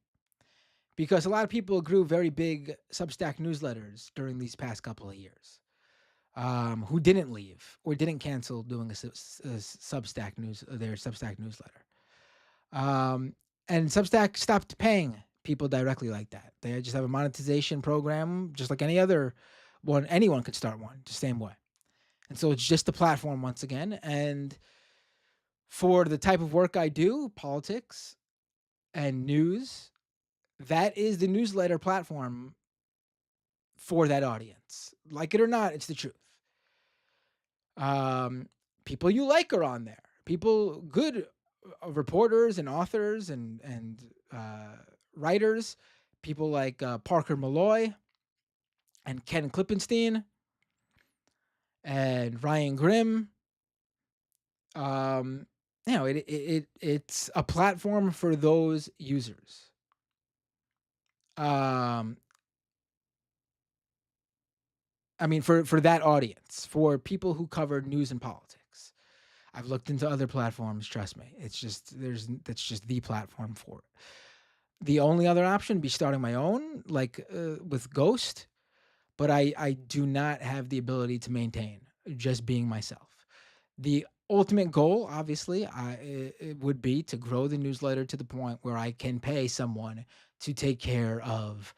Because a lot of people grew very big Substack newsletters during these past couple of years. who didn't leave or didn't cancel doing a Substack their Substack newsletter. Um, and Substack stopped paying people directly like that. They just have a monetization program, just like any other one. Anyone could start one, the same way. And so it's just a platform once again. And for the type of work I do, politics and news, that is the newsletter platform for that audience. Like it or not, it's the truth. Um, People you like are on there. People, good reporters and authors and writers. People like Parker Malloy and Ken Klippenstein and Ryan Grimm. Um, it's a platform for those users. Um, I mean, for that audience, for people who cover news and politics. I've looked into other platforms. Trust me, that's just the platform for it. The only other option would be starting my own, like with Ghost, but I do not have the ability to maintain just being myself. The ultimate goal, obviously, it would be to grow the newsletter to the point where I can pay someone to take care of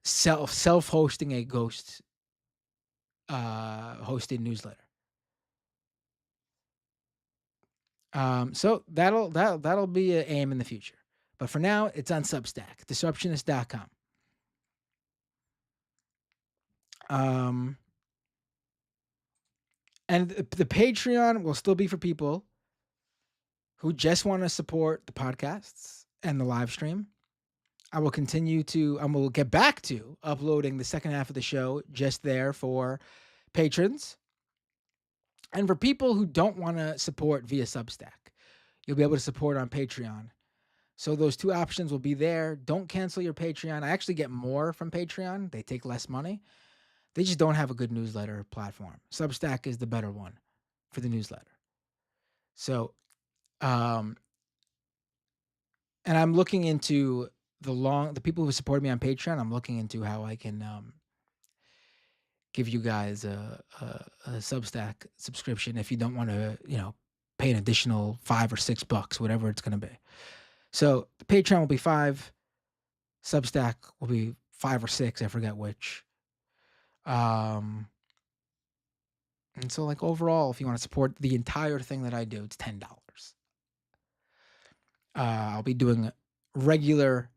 self hosting a Ghost hosted newsletter. So that'll be an aim in the future. But for now, it's on Substack, disruptionist.com. Um, and the Patreon will still be for people who just want to support the podcasts and the live stream. I will get back to uploading the second half of the show just there for patrons. And for people who don't want to support via Substack, you'll be able to support on Patreon. So those two options will be there. Don't cancel your Patreon. I actually get more from Patreon. They take less money. They just don't have a good newsletter platform. Substack is the better one for the newsletter. So, and I'm looking into the people who support me on Patreon. I'm looking into how I can give you guys a Substack subscription if you don't want to, pay an additional $5 or $6, whatever it's going to be. So the Patreon will be $5. Substack will be $5 or $6. I forget which. And so, like, overall, if you want to support the entire thing that I do, it's $10. I'll be doing regular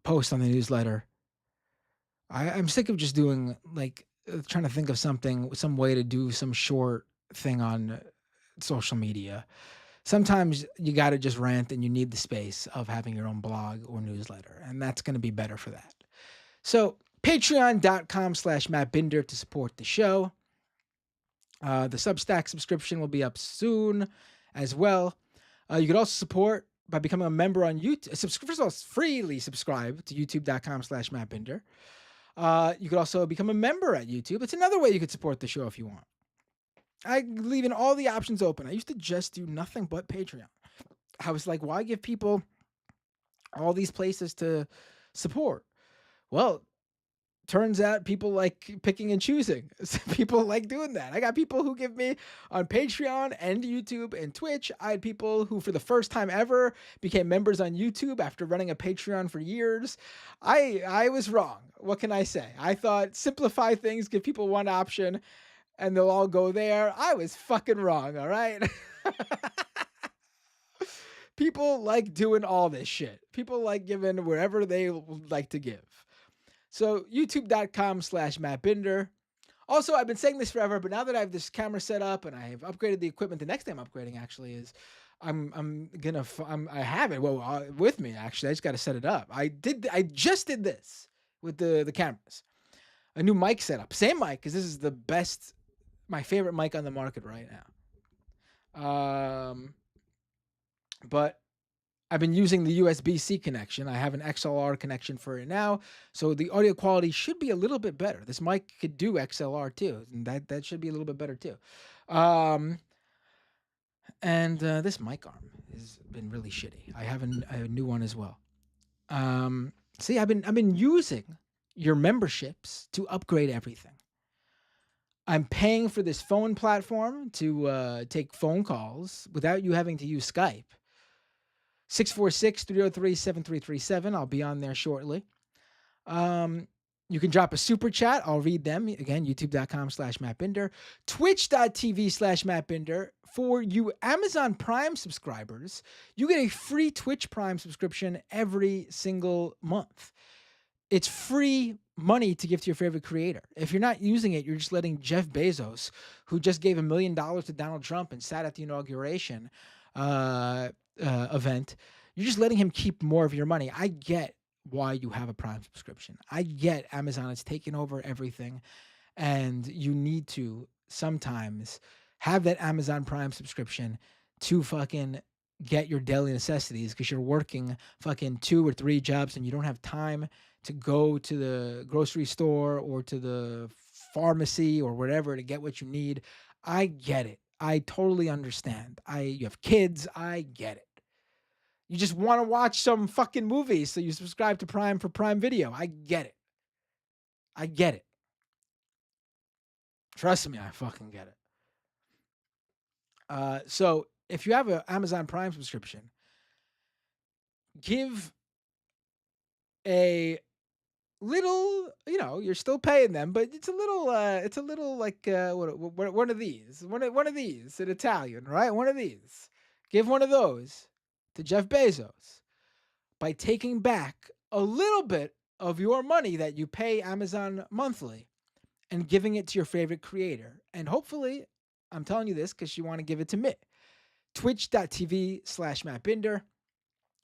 posts on the newsletter. I'm sick of just doing, like, trying to think of some way to do some short thing on social media. Sometimes you got to just rant and you need the space of having your own blog or newsletter, and that's going to be better for that. So patreon.com/Matt Binder to support the show. The Substack subscription will be up soon as well. You could also support by becoming a member on YouTube. First of all, freely subscribe to youtube.com/Matt Binder. You could also become a member at YouTube. It's another way you could support the show if you want. I'm leaving all the options open. I used to just do nothing but Patreon. I was like, why give people all these places to support? Well, turns out people like picking and choosing. People like doing that. I got people who give me on Patreon and YouTube and Twitch. I had people who, for the first time ever, became members on YouTube after running a Patreon for years. I was wrong. What can I say? I thought simplify things, give people one option, and they'll all go there. I was fucking wrong, all right? People like doing all this shit. People like giving wherever they like to give. So youtube.com/Matt Binder. Also, I've been saying this forever, but now that I have this camera set up and I have upgraded the equipment, the next thing I'm upgrading actually is I have it with me actually. I just got to set it up. I just did this with the cameras. A new mic setup. Same mic, because this is my favorite mic on the market right now. But I've been using the USB-C connection. I have an XLR connection for it now, so the audio quality should be a little bit better. This mic could do XLR too, and that should be a little bit better too. And this mic arm has been really shitty. I have a new one as well. See, I've been using your memberships to upgrade everything. I'm paying for this phone platform to take phone calls without you having to use Skype. 646-303-7337. I'll be on there shortly. You can drop a super chat. I'll read them. Again, youtube.com/MattBinder, twitch.tv/MattBinder. For you Amazon Prime subscribers, you get a free Twitch Prime subscription every single month. It's free money to give to your favorite creator. If you're not using it, you're just letting Jeff Bezos, who just gave $1 million to Donald Trump and sat at the inauguration event, you're just letting him keep more of your money. I get why you have a Prime subscription. I get Amazon is taking over everything, and you need to sometimes have that Amazon Prime subscription to fucking get your daily necessities, because you're working fucking 2 or 3 jobs and you don't have time to go to the grocery store or to the pharmacy or whatever to get what you need. I get it. I totally understand. You have kids. I get it. You just want to watch some fucking movies, so you subscribe to Prime for Prime Video. I get it. I get it. Trust me, I fucking get it. So if you have an Amazon Prime subscription, give a little, you're still paying them, but it's a little like one of these, one of these in Italian, right? One of these. Give one of those to Jeff Bezos by taking back a little bit of your money that you pay Amazon monthly and giving it to your favorite creator. And hopefully, I'm telling you this because you want to give it to me. Twitch.tv/MattBinder.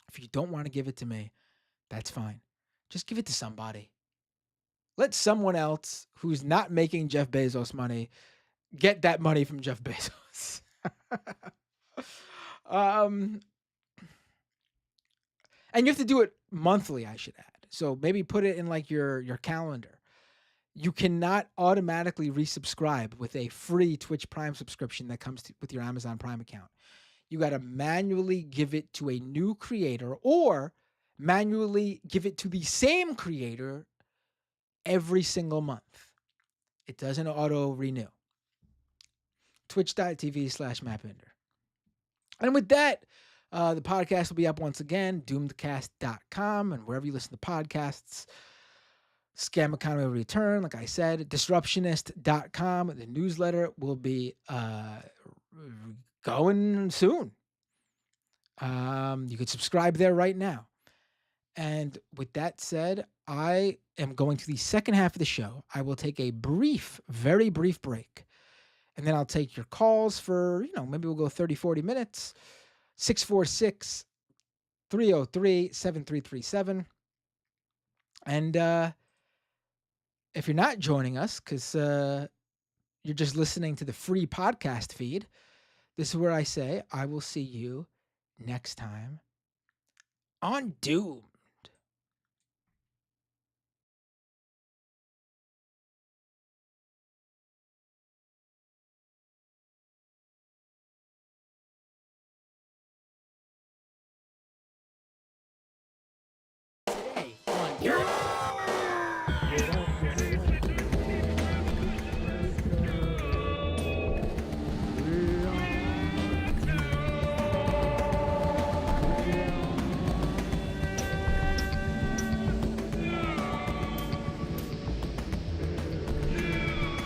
If you don't want to give it to me, that's fine. Just give it to somebody. Let someone else who's not making Jeff Bezos money get that money from Jeff Bezos. And you have to do it monthly, I should add. So maybe put it in like your calendar. You cannot automatically resubscribe with a free Twitch Prime subscription that comes with your Amazon Prime account. You got to manually give it to a new creator or manually give it to the same creator every single month. It doesn't auto renew. Twitch.tv/MattBinder. And with that, the podcast will be up once again, doomedcast.com, and wherever you listen to podcasts. Scam Economy will return, like I said. Disruptionist.com, the newsletter will be going soon. You can subscribe there right now. And with that said, I am going to the second half of the show. I will take a very brief break. And then I'll take your calls for, maybe we'll go 30, 40 minutes. 646-303-7337. And if you're not joining us, because you're just listening to the free podcast feed, this is where I say I will see you next time on Doom.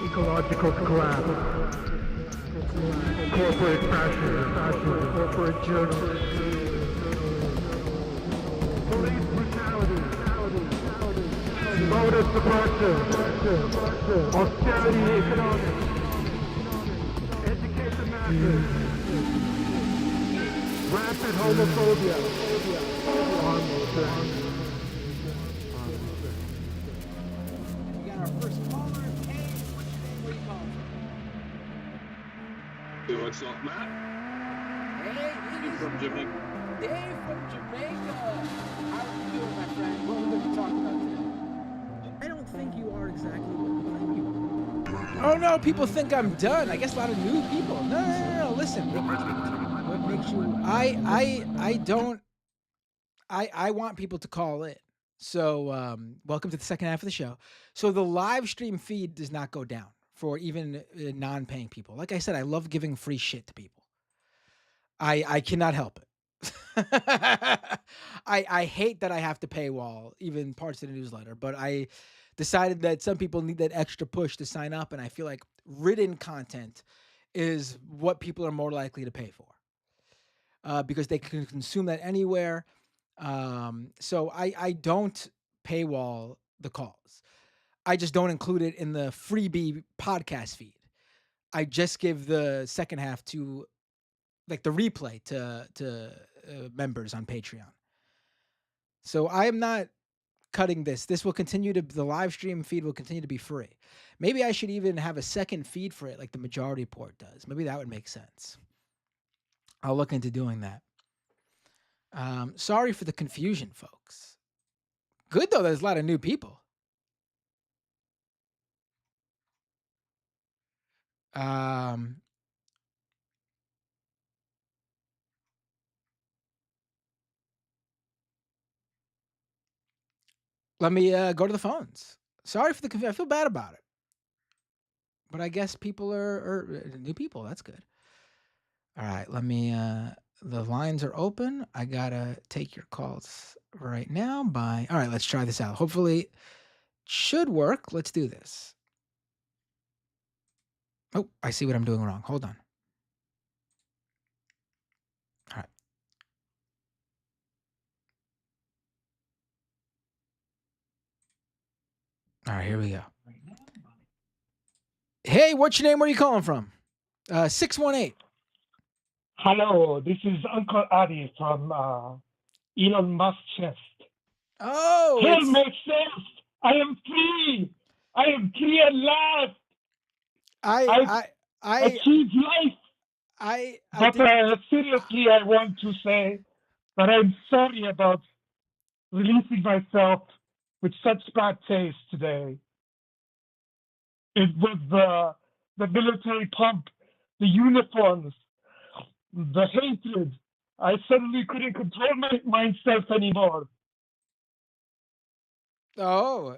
Ecological collapse, corporate fascism, corporate journalism, police brutality, voter suppression, austerity economics, education masses, rampant homophobia, armed strength. We got our first caller. What's up, Matt? Hey, You from Jamaica? Dave from Jamaica. How are you doing, my friend? What are we going to talk about today? I don't think you are exactly what you think you are. Oh no, people think I'm done. I guess a lot of new people. No. Listen, what makes you? I want people to call in. So welcome to the second half of the show. So the live stream feed does not go down for even non-paying people. Like I said, I love giving free shit to people. I cannot help it. I hate that I have to paywall even parts of the newsletter, but I decided that some people need that extra push to sign up, and I feel like written content is what people are more likely to pay for because they can consume that anywhere. So I don't paywall the calls. I just don't include it in the freebie podcast feed. I just give the second half to like the replay to members on Patreon. So I am not cutting this. This will continue to the live stream feed will continue to be free. Maybe I should even have a second feed for it like the Majority Report does. Maybe that would make sense. I'll look into doing that. Sorry for the confusion, folks. Good though, there's a lot of new people. Um, Let me go to the phones. Sorry for the confusion. I feel bad about it, but I guess people are new people. That's good. All right, let me. The lines are open. I gotta take your calls right now. All right, let's try this out. Hopefully, it should work. Let's do this. Oh, I see what I'm doing wrong. Hold on. All right. All right, here we go. Hey, what's your name? Where are you calling from? 618. Hello, this is Uncle Adi from Elon Musk's chest. Oh, Hail it's myself! I am free! I am free at last! I Achieved life! I But did. seriously, I want to say that I'm sorry about releasing myself with such bad taste today. It was the military pump, the uniforms, the hatred. I suddenly couldn't control myself anymore. Oh,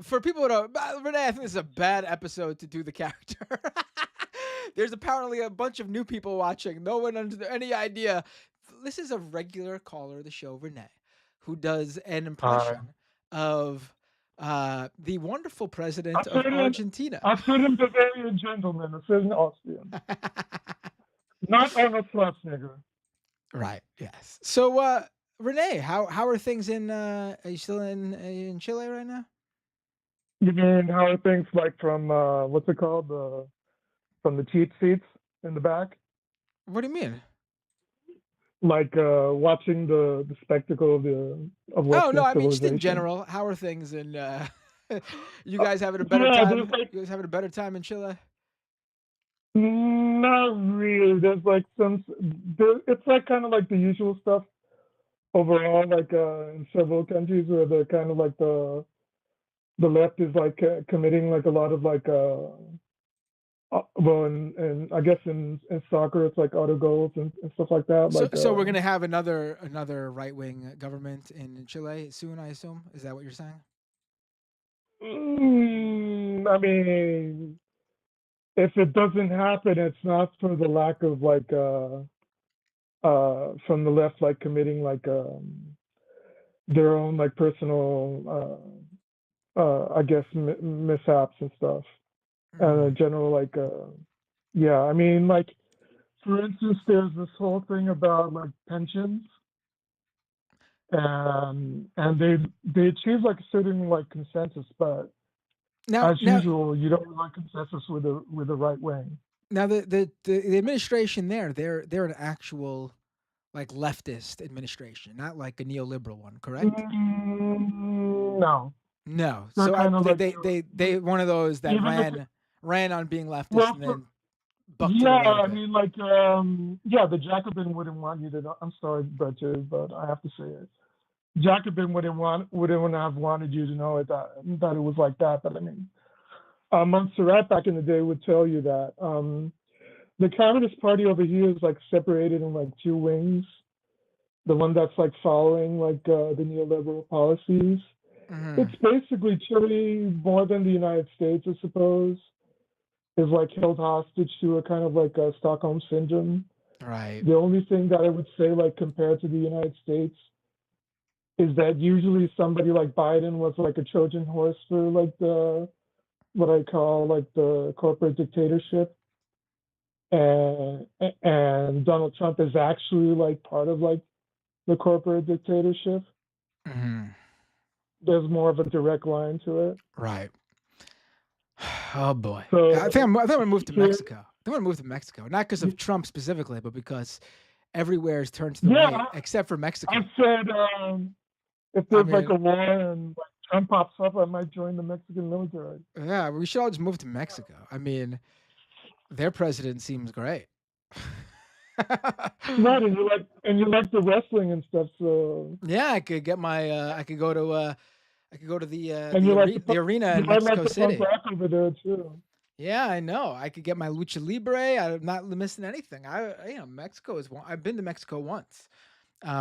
for people who don't, Renee, I think this is a bad episode to do the character. There's apparently a bunch of new people watching. No one under any idea. This is a regular caller of the show, Renee, who does an impression of the wonderful president of Argentina. A certain Bavarian gentleman, a certain Austrian. Not Arnold Schwarzenegger. Right. Yes. So, Renee, how are things in? Are you still in Chile right now? You mean how are things like from what's it called? From the cheap seats in the back? What do you mean? Like watching the spectacle of Western Oh no, I mean just in civilization. general. How are things in? You guys having a better time? You guys having a better time in Chile? Not really. There's like it's like kind of like the usual stuff overall, like in several countries where the kind of like the left is like committing like a lot of like well, and I guess in soccer it's like auto goals and stuff like that. So we're gonna have another right wing government in Chile soon, I assume. Is that what you're saying? I mean, if it doesn't happen, it's not for the lack of like from the left like committing like their own like personal I guess mishaps and stuff. And general like yeah, I mean, like for instance, there's this whole thing about like pensions, and they achieve like a certain like consensus, but as usual, you don't like consensus with the right wing. Now the administration there, they're an actual like leftist administration, not like a neoliberal one, correct? No. No. So they one of those that ran on being leftist and then bucked to the right a bit. I mean, like, the Jacobin wouldn't want you to know. I'm sorry, Butcher, but I have to say it. Jacobin wouldn't have wanted you to know it, that it was like that. But I mean, Montserrat back in the day would tell you that the Communist Party over here is like separated in like two wings. The one that's like following like the neoliberal policies. It's basically Chile more than the United States, I suppose. is like held hostage to a kind of like a Stockholm syndrome. Right. The only thing that I would say, like compared to the United States, is that usually somebody like Biden was like a Trojan horse for like the what I call like the corporate dictatorship, and Donald Trump is actually like part of like the corporate dictatorship. Hmm. There's more of a direct line to it. Right. Oh boy. I think So I'm gonna move to here, Mexico. I think I'm gonna move to Mexico, not because of Trump specifically, but because everywhere is turned to the yeah, right except for I Mexico. said if I there's like mean, a war and like Trump pops up, I might join the Mexican military. yeah, we should all just move to Mexico. I mean, their president seems great. Right, and you like the wrestling and stuff. So Yeah, I could get my. I could go to. I could go to and you like the arena you in might like Mexico the punk City. rock over there too. Yeah, I know. I could get my lucha libre. I'm not missing anything. Mexico is one. I've been to Mexico once, You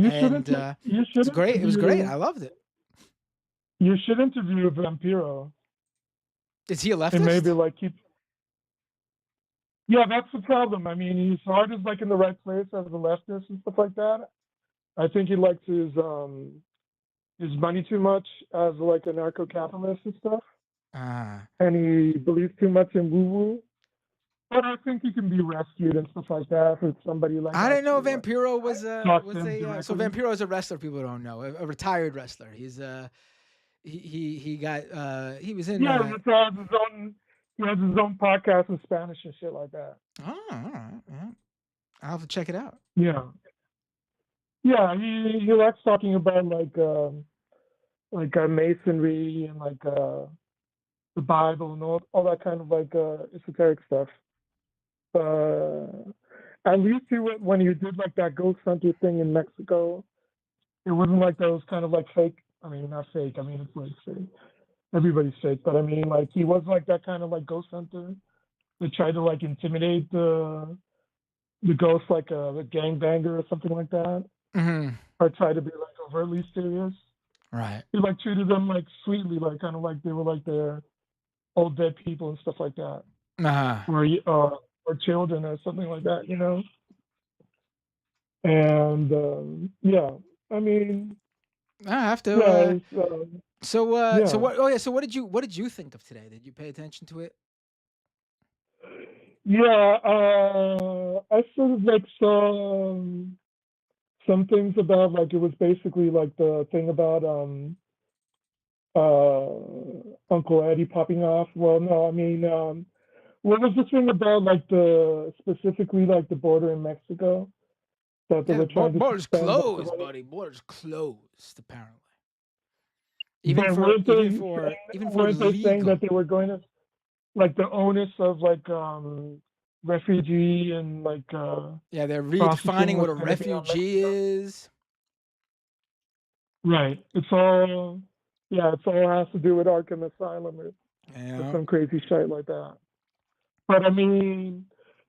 should and you should it's great. It was great. interview I loved it. you should interview Vampiro Is he a and maybe leftist? like keep. Yeah, that's the problem. I mean, his heart is like in the right place as a leftist and stuff like that. I think he likes his money too much as like a narco capitalist and stuff, Ah, and he believes too much in woo woo. But I think he can be rescued and stuff like that if somebody like I didn't know actually like Vampiro talks to was him a. So directly. Vampiro is a wrestler. People don't know a retired wrestler. He got he was in Yeah, he has his own podcast in Spanish and shit like that. oh, all right. Yeah. I'll have to check it out. Yeah, yeah, he likes talking about like masonry and like the Bible and all that kind of like esoteric stuff. At least when he did like that ghost hunter thing in Mexico, it wasn't like those kind of like fake. I mean, not fake. I mean, it's like fake. Everybody's fake, but I mean, like he was like that kind of like ghost hunter that tried to like intimidate the ghost like a gangbanger or something like that, Hmm. or try to be like overtly serious. Right. He like treated them like sweetly, like kind of like they were like their old dead people and stuff like that, Uh-huh. or children or something like that, you know. And yeah, I mean, I have to. yeah, So yeah, what? Oh yeah. So what did you think of today? Did you pay attention to it? yeah. I sort of like saw some things about like it was basically like the thing about Uncle Eddie popping off. Well, no, I mean, what was the thing about like the specifically like the border in Mexico that they Yeah, were trying to border's suspend? Like, closed, buddy. Border's closed, apparently. but Even for weren't they saying that legal. they were going to like the onus of like refugee and like Yeah, they're processing redefining was what a going to be on refugee Mexico? is. Right. It's all yeah. It's all has to do with Arkham Asylum or Yeah. some crazy shit like that. But I mean,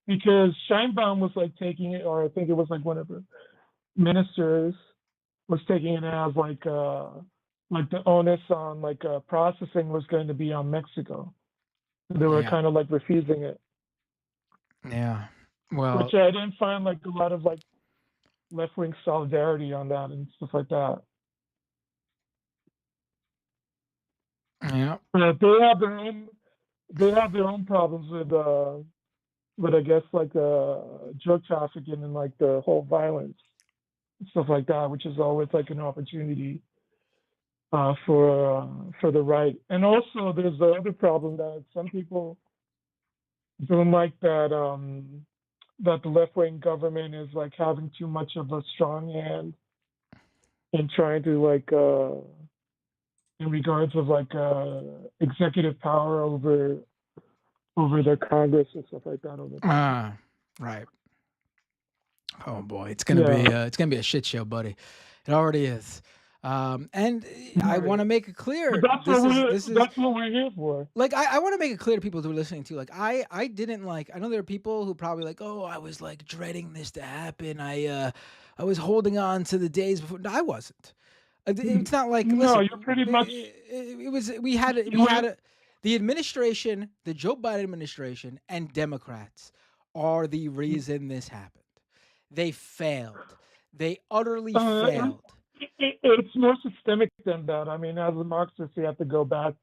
because Scheinbaum was like taking it, or I think it was like one of the ministers was taking it as like the onus on like processing was going to be on Mexico. They were Yeah. kind of like refusing it, Yeah. Well, which I didn't find like a lot of like left wing solidarity on that and stuff like that. yeah. But they have their own problems with I guess like drug trafficking and like the whole violence and stuff like that, which is always like an opportunity for the right. And also, there's the other problem that some people don't like that the left wing government is like having too much of a strong hand in trying to like in regards of like executive power over their Congress and stuff like that over there. Right. Oh boy, Yeah. it's gonna be a shit show, buddy. It already is. And I want to Right. make it But clear. This is that's what we're here for. like I want to make it clear to people who are listening to like I didn't like I know there are people who probably like, oh, I was like dreading this to happen. I was holding on to the days before. No, I wasn't. It's not like No, listen. you're pretty much It was we had it. you were The administration, the Joe Biden administration, and Democrats are the reason this happened. They failed. They utterly Uh, failed. it's more systemic than that. I mean, as a Marxist, you have to go back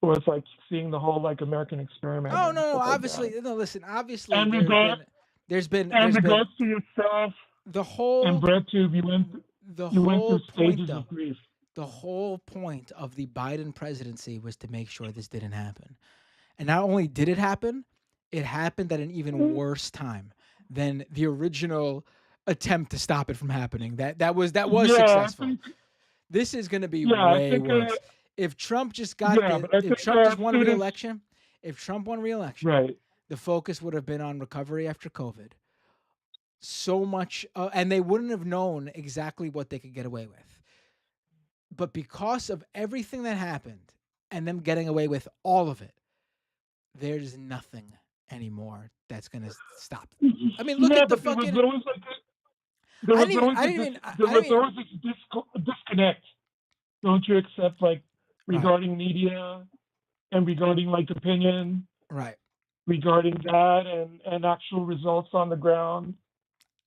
towards like seeing the whole like American experiment Oh and no, no, stuff like that. obviously, no. Listen, obviously, And regard and there's been regards to yourself the and whole BreadTube, the you went whole through point stages though. of grief. The whole point of the Biden presidency was to make sure this didn't happen. And not only did it happened at an even worse time than the original attempt to stop it from happening. That was Yeah, I successful. think. This is going to be Yeah, I way think. worse. If Trump just got Yeah, the but I if think Trump just won students. re-election, if Trump won re-election, Right. the focus would have been on recovery after COVID. So much and they wouldn't have known exactly what they could get away with. But because of everything that happened and them getting away with all of it, there's nothing anymore that's gonna stop them. I mean, look Yeah, at the but there was fucking. always like there was always I a didn't even. there I didn't was even. always this disconnect. Don't you accept like Right, regarding media and regarding like opinion, right. regarding that and actual results on the ground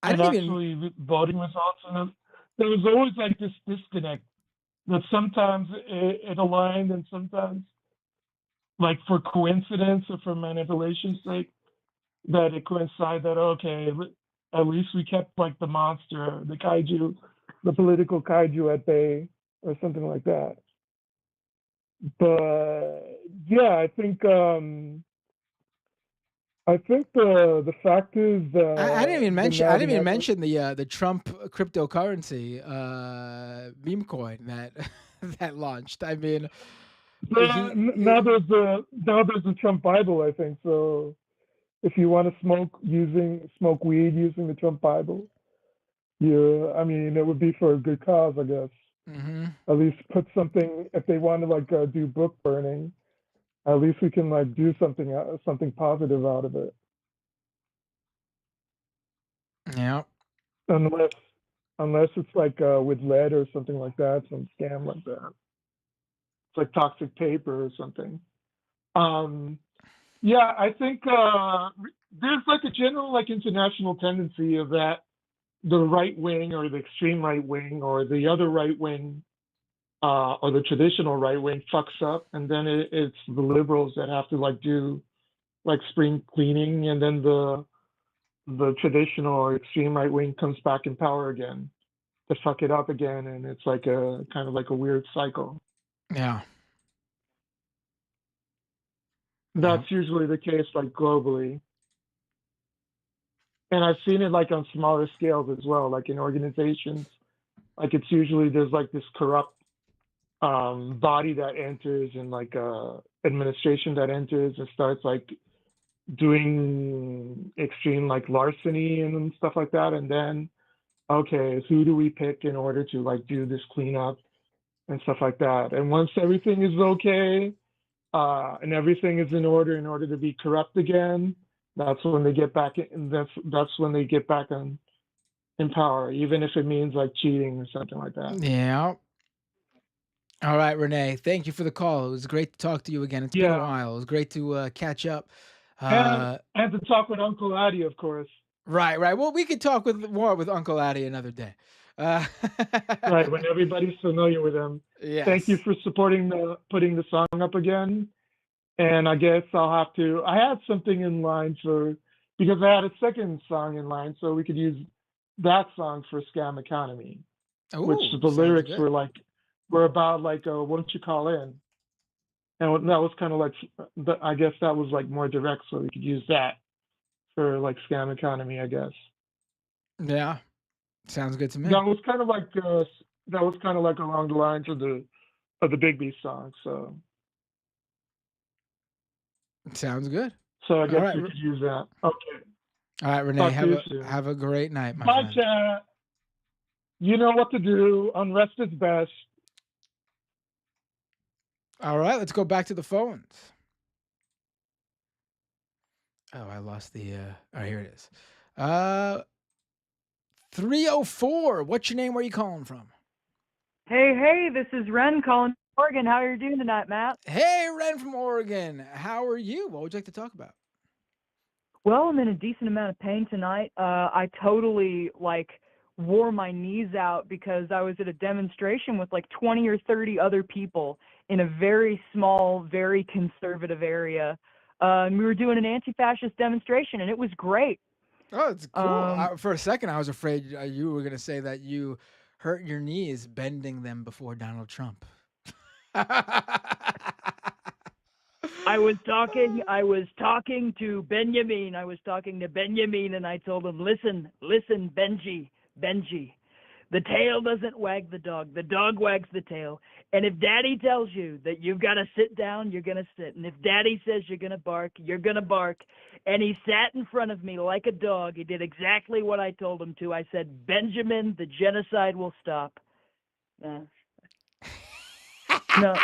I and didn't even. actually voting results and there was always like this disconnect that sometimes it aligned and sometimes like for coincidence or for manipulation's sake that it coincided that okay at least we kept like the monster the kaiju the political kaiju at bay or something like that but yeah I think the fact is I didn't even the mention. I now the didn't even network. mention the Trump cryptocurrency meme coin that that launched. I mean, Now there's the Trump Bible, I think. So if you want to smoke weed using the Trump Bible, yeah, I mean it would be for a good cause, I guess. hmm At least put something if they want to like do book burning. At least we can like do something positive out of it. yeah. Unless unless it's like with lead or something like that, some scam like that. It's like toxic paper or something. Um, yeah, I think there's like a general like international tendency of that the right wing or the extreme right wing or the other right wing or the traditional right wing fucks up, and then it's the liberals that have to like do like spring cleaning, and then the traditional or extreme right wing comes back in power again to fuck it up again, and it's like a kind of like a weird cycle. Yeah. Yeah. That's usually the case like globally, and I've seen it like on smaller scales as well, like in organizations. Like it's usually there's like this corrupt body that enters and like administration that enters and starts like doing extreme like larceny and stuff like that, and then okay, who do we pick in order to like do this cleanup and stuff like that, and once everything is okay and everything is in order to be corrupt again, that's when they get back in, that's when they get back in power, even if it means like cheating or something like that. Yeah. All right, Renee. Thank you for the call. It was great to talk to you again. It's been a Yeah, while. It was great to catch up. and Uh, and to talk with Uncle Addy, of course. right, right. Well, we could talk with more with Uncle Addy another day. Uh, Right, when everybody's familiar with him. Thank you yes. for supporting the putting the song up again. And I guess I'll have to. I had something in line for because I had a second song in line, so we could use that song for Scam Economy, which Oh, the sounds lyrics good. were about like, "Won't you call in?" And that was kind of like, I guess that was like more direct, so we could use that for like Scam Economy, I guess. Yeah, sounds good to me. That was kind of like that was kind of like along the lines of the Big B song. Sounds good. So I All guess right, we could use that. Okay. all right, Renee. Talk to you soon. Have a great night, my Bye, friend. chat. You know what to do. Unrest is best. All right, let's go back to the phones. Oh, I lost the. Oh, here it is. 304. What's your name? Where are you calling from? Hey, hey, this is Ren calling Oregon, how are you doing tonight, Matt? Hey, Ren from Oregon. How are you? What would you like to talk about? Well, I'm in a decent amount of pain tonight. I totally wore my knees out because I was at a demonstration with like 20 or 30 other people in a very small, very conservative area. And we were doing an anti-fascist demonstration, and it was great. Oh, it's cool. Um, For a second, I was afraid you were going to say that you hurt your knees bending them before Donald Trump. I was talking to Benjamin. I was talking to Benjamin, and I told him, listen, Benji. The tail doesn't wag the dog wags the tail. And if daddy tells you that you've got to sit down, you're going to sit. And if daddy says you're going to bark, you're going to bark. And he sat in front of me like a dog. He did exactly what I told him to. I said, Benjamin, the genocide will stop. No.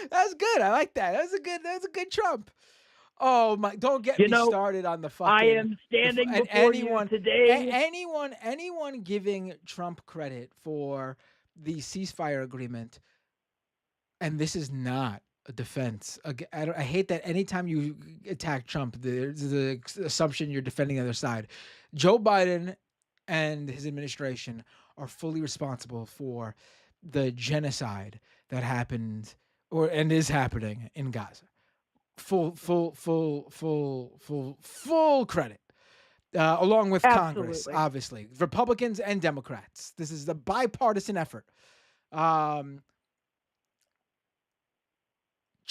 That's good. I like that. That's a good Trump. Oh my! Don't get me started on the fucking. I am standing before you today. Anyone giving Trump credit for the ceasefire agreement, and this is not a defense. I hate that anytime you attack Trump, there's the assumption you're defending the other side. Joe Biden and his administration are fully responsible for the genocide that happened and is happening in Gaza. Full credit, along with Congress, obviously, Republicans and Democrats. This is a bipartisan effort.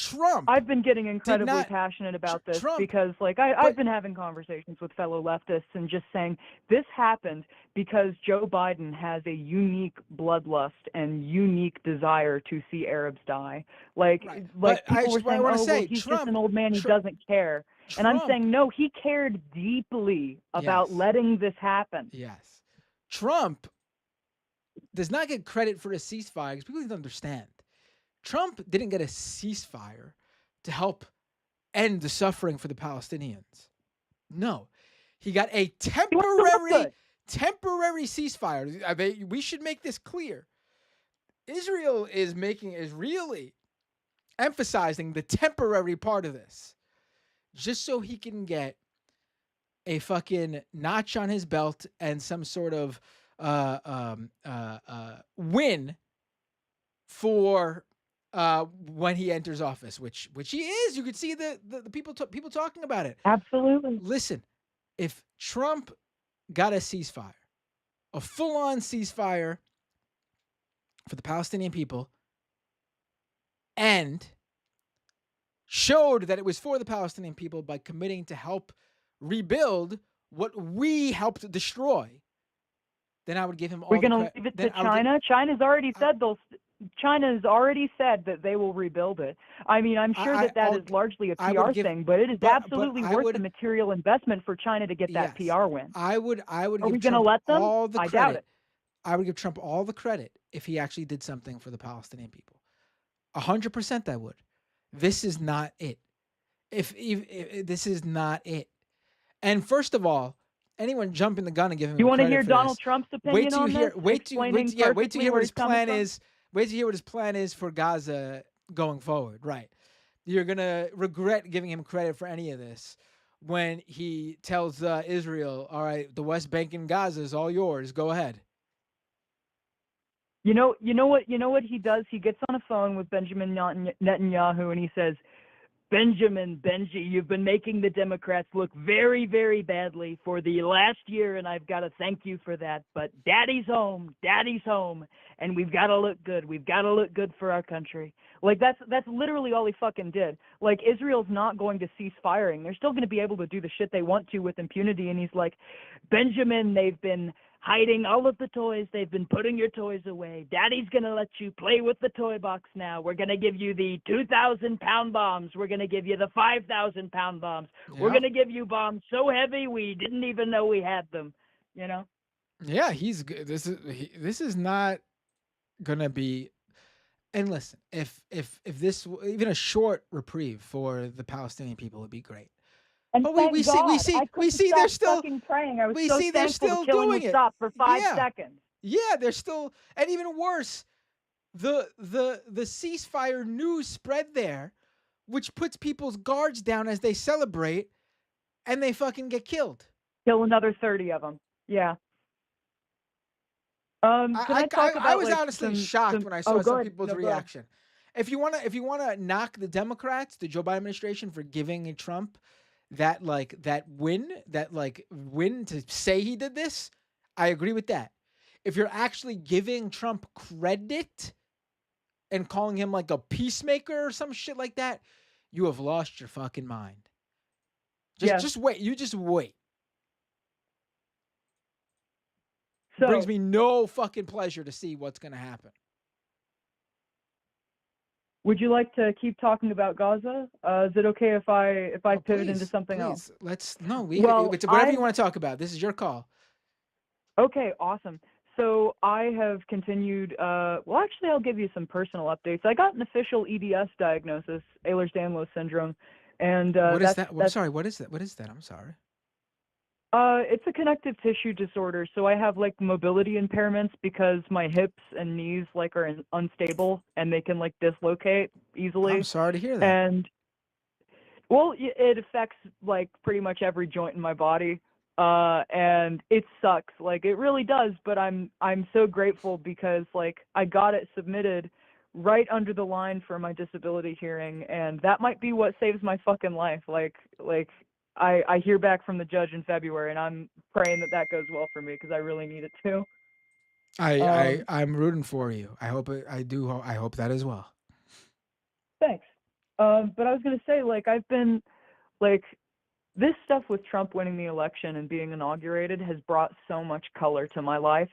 Trump. I've been getting incredibly passionate about this because, I've been having conversations with fellow leftists and just saying this happened because Joe Biden has a unique bloodlust and unique desire to see Arabs die. People were saying, well, he's just an old man, he doesn't care. And I'm saying, no, he cared deeply about letting this happen. Yes. Trump does not get credit for a ceasefire because people need to understand. Trump didn't get a ceasefire to help end the suffering for the Palestinians. No, he got a temporary ceasefire. We should make this clear. Israel is really emphasizing the temporary part of this, just so he can get a fucking notch on his belt and some sort of win for when he enters office, which he is. You could see the people talking about it. Absolutely. Listen, if Trump got a ceasefire, a full-on ceasefire for the Palestinian people, and showed that it was for the Palestinian people by committing to help rebuild what we helped destroy, then I would give him all. We're going to leave it to China. China's already said that they will rebuild it. I mean, I'm sure that is largely a PR thing, but it is absolutely worth the material investment for China to get that PR win. I would. Are we going to let them? I doubt it. I would give Trump all the credit if he actually did something for the Palestinian people. 100% I would. This is not it. If this is not it. And first of all, anyone jumping the gun and giving him credit for this. You want to hear this, Donald Trump's opinion on this? Wait to hear what his plan is. Wait to hear what his plan is for Gaza going forward. Right. You're going to regret giving him credit for any of this when he tells Israel, all right, the West Bank and Gaza is all yours. Go ahead. You know what he does? He gets on a phone with Benjamin Netanyahu and he says, Benji, you've been making the Democrats look very, very badly for the last year, and I've got to thank you for that. But daddy's home, and we've got to look good. We've got to look good for our country. That's literally all he fucking did. Israel's not going to cease firing. They're still going to be able to do the shit they want to with impunity. And he's like, Benjamin, they've been hiding all of the toys. They've been putting your toys away. Daddy's going to let you play with the toy box now. We're going to give you the 2,000-pound bombs. We're going to give you the 5,000-pound bombs. Yep. We're going to give you bombs so heavy we didn't even know we had them, Yeah, he's good. This is not going to be. And listen, if this, even a short reprieve for the Palestinian people would be great. And but we see they're still praying. I was so thankful the killing would stop for 5 seconds. Yeah, they're still, and even worse, the ceasefire news spread there, which puts people's guards down as they celebrate, and they fucking get killed. Kill another 30 of them. Yeah. Can I talk about I was like honestly some shocked when I saw oh, go some ahead. people's No, go ahead. reaction. If you wanna knock the Democrats, the Joe Biden administration, for giving Trump that win to say he did this, I agree with that. If you're actually giving Trump credit and calling him like a peacemaker or some shit like that, you have lost your fucking mind. Just wait. You just wait. So, Brings me no fucking pleasure to see what's gonna happen. would you like to keep talking about Gaza? Is it okay if I pivot into something else? Let's it's whatever you want to talk about. This is your call. Okay, awesome. So I have continued. Well, actually, I'll give you some personal updates. I got an official EDS diagnosis, Ehlers-Danlos syndrome, and what is that? I'm sorry. What is that? What is that? I'm sorry. It's a connective tissue disorder. So I have like mobility impairments because my hips and knees like are unstable and they can like dislocate easily. I'm sorry to hear that. And well, it affects like pretty much every joint in my body. And it sucks. Like it really does, but I'm so grateful because like I got it submitted right under the line for my disability hearing, and that might be what saves my fucking life. Like I hear back from the judge in February, and I'm praying that goes well for me because I really need it to. I'm rooting for you. I hope I do. I hope that as well. Thanks. But I was gonna say, like, I've been like, this stuff with Trump winning the election and being inaugurated has brought so much color to my life.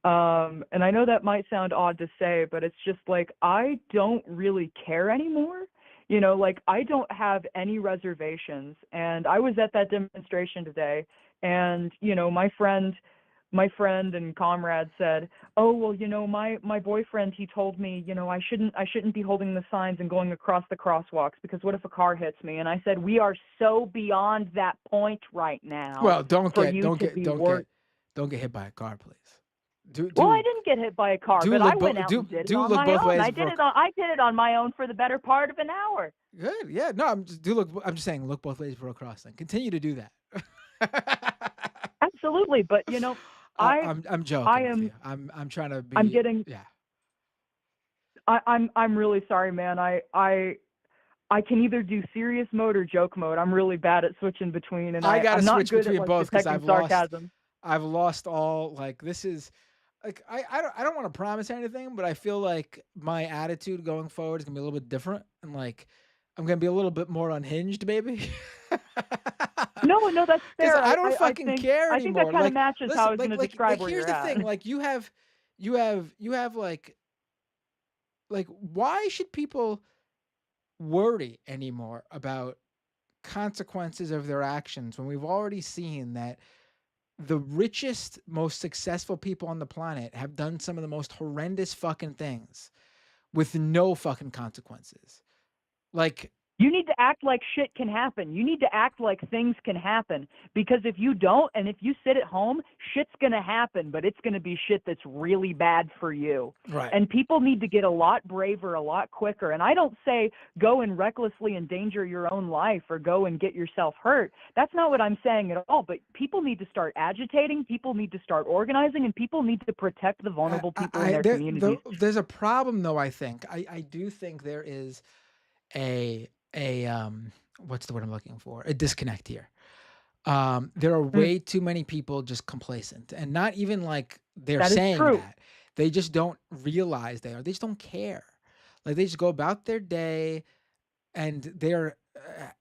And I know that might sound odd to say, but it's just like I don't really care anymore. You know, like I don't have any reservations. And I was at that demonstration today, and you know, my friend and comrade said, "Oh, well, you know, my boyfriend, he told me, you know, I shouldn't be holding the signs and going across the crosswalks because what if a car hits me?" And I said, "We are so beyond that point right now." Well, don't get hit by a car, please. Well, I didn't get hit by a car, but I went out and did it on my own. I did it on my own for the better part of an hour. Good, yeah. No, I'm just saying, look both ways before crossing. Continue to do that. Absolutely, but you know, I'm joking with you. I'm trying to be. I'm getting. Yeah. I'm really sorry, man. I can either do serious mode or joke mode. I'm really bad at switching between, and I gotta I'm not switch good between at, like, both because sarcasm. I've lost all, like, this is like I don't want to promise anything, but I feel like my attitude going forward is gonna be a little bit different, and like I'm gonna be a little bit more unhinged, maybe. No, that's fair. I don't fucking care anymore. I think that kind of matches how I was going to describe where here's you're the thing. Like you have like why should people worry anymore about consequences of their actions when we've already seen that the richest, most successful people on the planet have done some of the most horrendous fucking things with no fucking consequences. Like, you need to act like shit can happen. You need to act like things can happen, because if you don't, and if you sit at home, shit's going to happen, but it's going to be shit that's really bad for you. Right. And people need to get a lot braver, a lot quicker. And I don't say go and recklessly endanger your own life or go and get yourself hurt. That's not what I'm saying at all. But people need to start agitating, people need to start organizing, and people need to protect the vulnerable people in their communities. There's a problem, though, I think. I do think there is a what's the word I'm looking for? A disconnect here. There are way too many people just complacent, and not even like they're saying that. They just don't realize they just don't care. Like they just go about their day, and they're,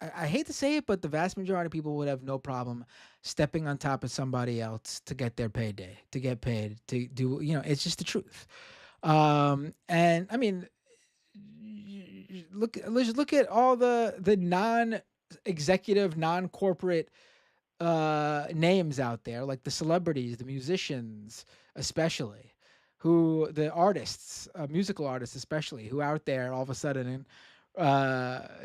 I hate to say it, but the vast majority of people would have no problem stepping on top of somebody else to get their payday, to get paid, to do, it's just the truth. And I mean, let's look at all the non-executive, non-corporate names out there, like the celebrities, the musicians, especially, the artists, musical artists especially, who out there all of a sudden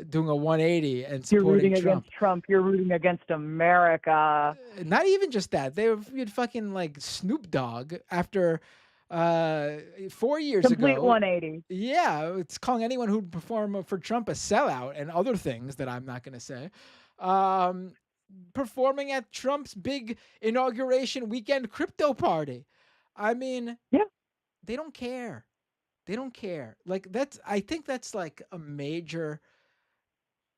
doing a 180 and supporting You're rooting Trump. against Trump. You're rooting against America. Not even just that. We had fucking like Snoop Dogg after 4 years Complete ago. 180. Yeah, it's calling anyone who'd perform for Trump a sellout and other things that I'm not going to say. Um, Performing at Trump's big inauguration weekend crypto party. I mean, Yeah. they don't care. They don't care. Like I think that's like a major,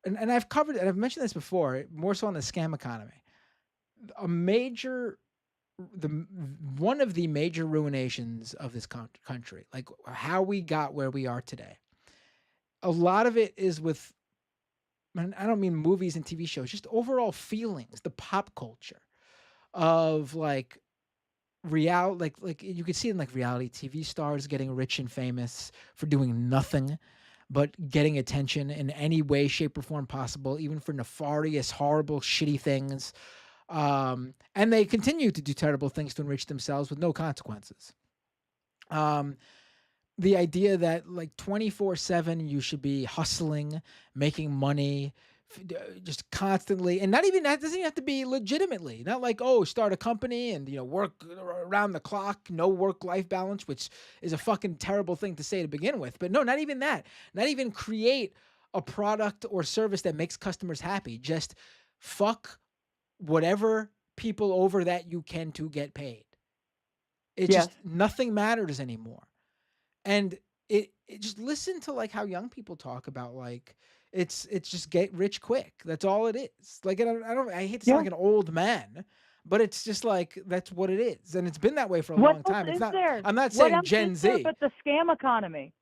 and I've covered and I've mentioned this before, more so on the scam economy. A major the one of the major ruinations of this country, like how we got where we are today. A lot of it is with, and I don't mean movies and TV shows, just overall feelings, the pop culture of like like you could see in like reality TV stars getting rich and famous for doing nothing but getting attention in any way, shape, or form possible, even for nefarious, horrible, shitty things. And they continue to do terrible things to enrich themselves with no consequences. Um, the idea that like 24/7 you should be hustling, making money, just constantly, and not even that doesn't even have to be legitimately. Not like, oh, start a company and work around the clock, no work-life balance, which is a fucking terrible thing to say to begin with. But no, not even that. Not even create a product or service that makes customers happy. Just fuck whatever people over that you can to get paid. It Yes. just nothing matters anymore. And it just listen to like how young people talk about like it's just get rich quick. That's all it is. Like I hate to sound Yeah. like an old man, but it's just like that's what it is, and it's been that way for a What long else time. It's is not. there? I'm not What saying else is Gen there Z. but the scam economy?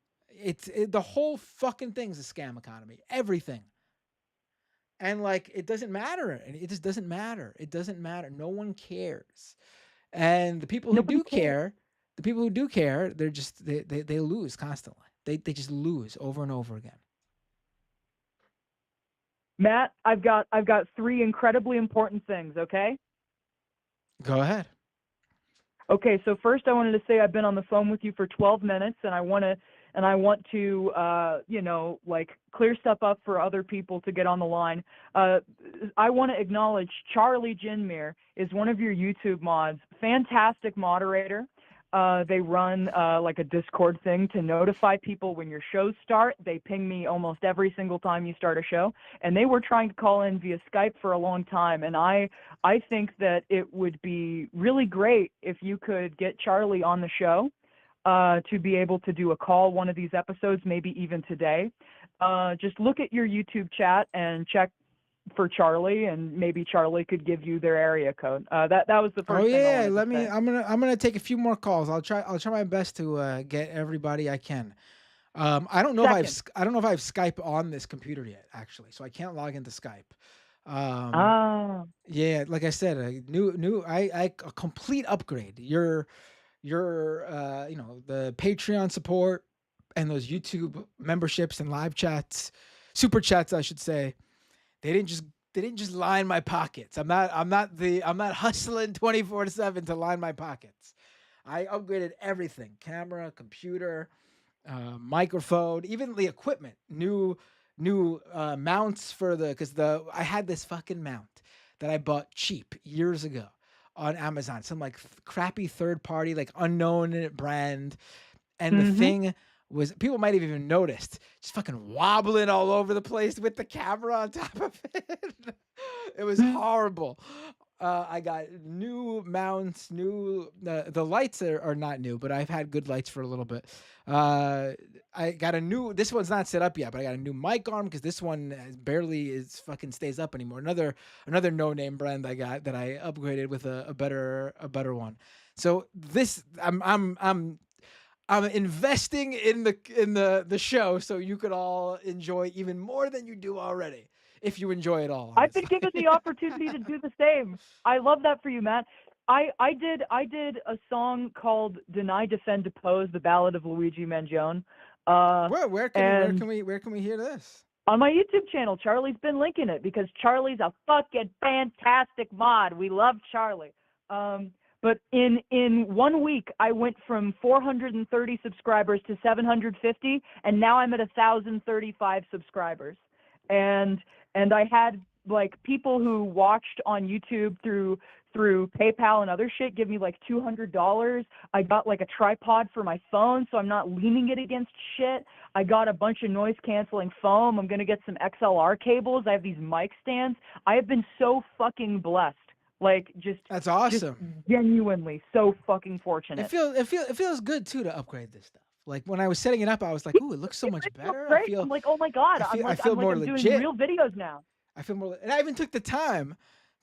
The whole fucking thing's a scam economy. Everything. And like it doesn't matter. It just doesn't matter. It doesn't matter. No one cares. And the people who Nobody do cares. care, they're just they lose constantly. They just lose over and over again. Matt, I've got 3 incredibly important things, okay? Go ahead. Okay, so first I wanted to say I've been on the phone with you for 12 minutes and I want to like clear stuff up for other people to get on the line. I want to acknowledge Charlie Jinmir is one of your YouTube mods. Fantastic moderator. They run like a Discord thing to notify people when your shows start. They ping me almost every single time you start a show, and they were trying to call in via Skype for a long time. And I think that it would be really great if you could get Charlie on the show to be able to do a call one of these episodes, maybe even today. Just look at your YouTube chat and check for Charlie, and maybe Charlie could give you their area code. That was the first Oh thing I yeah, wanted let to me. say. I'm gonna take a few more calls. I'll try my best to get everybody I can. I don't know if Second. I don't know if I have Skype on this computer yet, actually, so I can't log into Skype. Ah. Yeah, like I said, a complete upgrade. Your the Patreon support and those YouTube memberships and live chats, super chats, I should say. They didn't just line my pockets. I'm not hustling 24/7 to line my pockets. I upgraded everything: camera, computer, microphone, even the equipment. New mounts for because I had this fucking mount that I bought cheap years ago on Amazon, some like crappy third party, like unknown brand, and the Mm-hmm. thing was, people might have even noticed, just fucking wobbling all over the place with the camera on top of it. It was horrible. I got new mounts, the lights are not new, but I've had good lights for a little bit. I got this one's not set up yet, but I got a new mic arm because this one barely is fucking stays up anymore. Another no name brand I got that I upgraded with a better one. So this I'm investing in the show so you could all enjoy even more than you do already. If you enjoy it all, I've been honestly. given the opportunity to do the same. I love that for you, Matt. I did a song called "Deny, Defend, Depose," the Ballad of Luigi Mangione. Where And can we hear this? on my YouTube channel, Charlie's been linking it because Charlie's a fucking fantastic mod. We love Charlie. But in 1 week, I went from 430 subscribers to 750, and now I'm at 1,035 subscribers. And I had like people who watched on YouTube through PayPal and other shit give me like $200. I got like a tripod for my phone so I'm not leaning it against shit. I got a bunch of noise canceling foam. I'm going to get some XLR cables. I have these mic stands. I have been so fucking blessed. Like That's just awesome. genuinely so fucking It fortunate. feels good too to upgrade this stuff. Like when I was setting it up, I was like, "Ooh, it looks so much It feels better." great. I'm like, oh my God. I feel more I'm doing legit. real videos now. I feel more, and I even took the time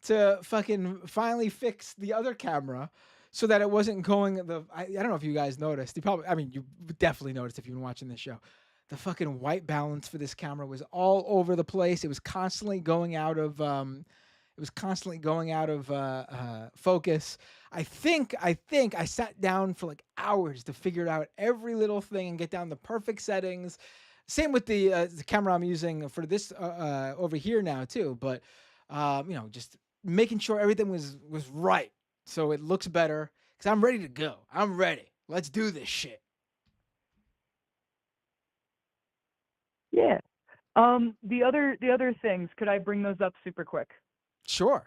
to fucking finally fix the other camera so that it wasn't going I don't know if you guys noticed. I mean, you definitely noticed if you've been watching this show. The fucking white balance for this camera was all over the place. It was constantly going out of focus. I think I sat down for like hours to figure out every little thing and get down the perfect settings. Same with the camera I'm using for this over here now too. But just making sure everything was right so it looks better. Because I'm ready to go. I'm ready. Let's do this shit. Yeah. The other things, could I bring those up super quick? Sure.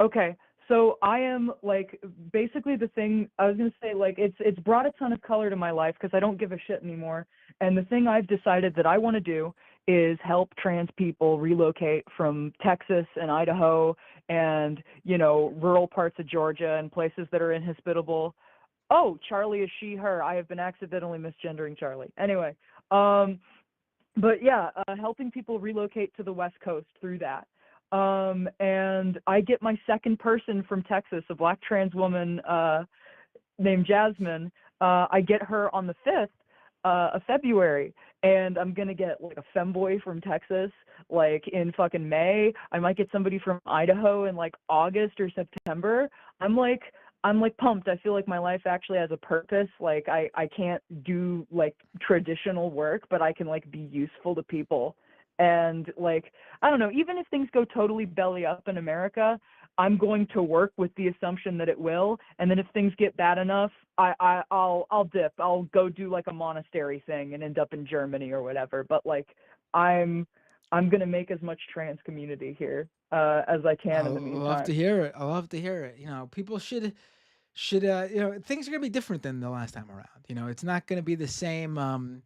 Okay. So I am like basically the thing I was gonna say, like it's brought a ton of color to my life because I don't give a shit anymore. And the thing I've decided that I want to do is help trans people relocate from Texas and Idaho and rural parts of Georgia and places that are inhospitable. Oh, Charlie is she, her. I have been accidentally misgendering Charlie. Anyway, but yeah, helping people relocate to the West Coast through that. And I get my second person from Texas, a black trans woman named Jasmine. I get her on the 5th of February, and I'm gonna get like a femboy from Texas like in fucking May. I might get somebody from Idaho in like August or September. I'm like pumped. I feel like my life actually has a purpose. Like I can't do like traditional work, but I can like be useful to people. And like, I don't know, even if things go totally belly up in America, I'm going to work with the assumption that it will. And then if things get bad enough, I'll dip. I'll go do like a monastery thing and end up in Germany or whatever. But like, I'm gonna make as much trans community here as I can in the meantime. I love to hear it. I love to hear it. People should things are gonna be different than the last time around. It's not gonna be the same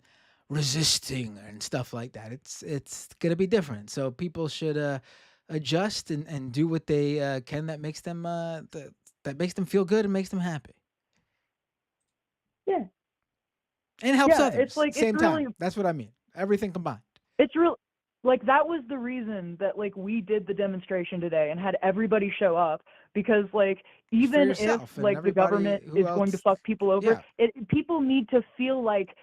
resisting and stuff like that. It's gonna be different. So people should adjust and do what they can that makes them that makes them feel good and makes them happy. Yeah. And helps others. It's like Same it's really time. That's what I mean. Everything combined. it's real like that was the reason that like we did the demonstration today and had everybody show up because like even if yourself and like the everybody government who is going to else- fuck people over, Yeah. people need to feel like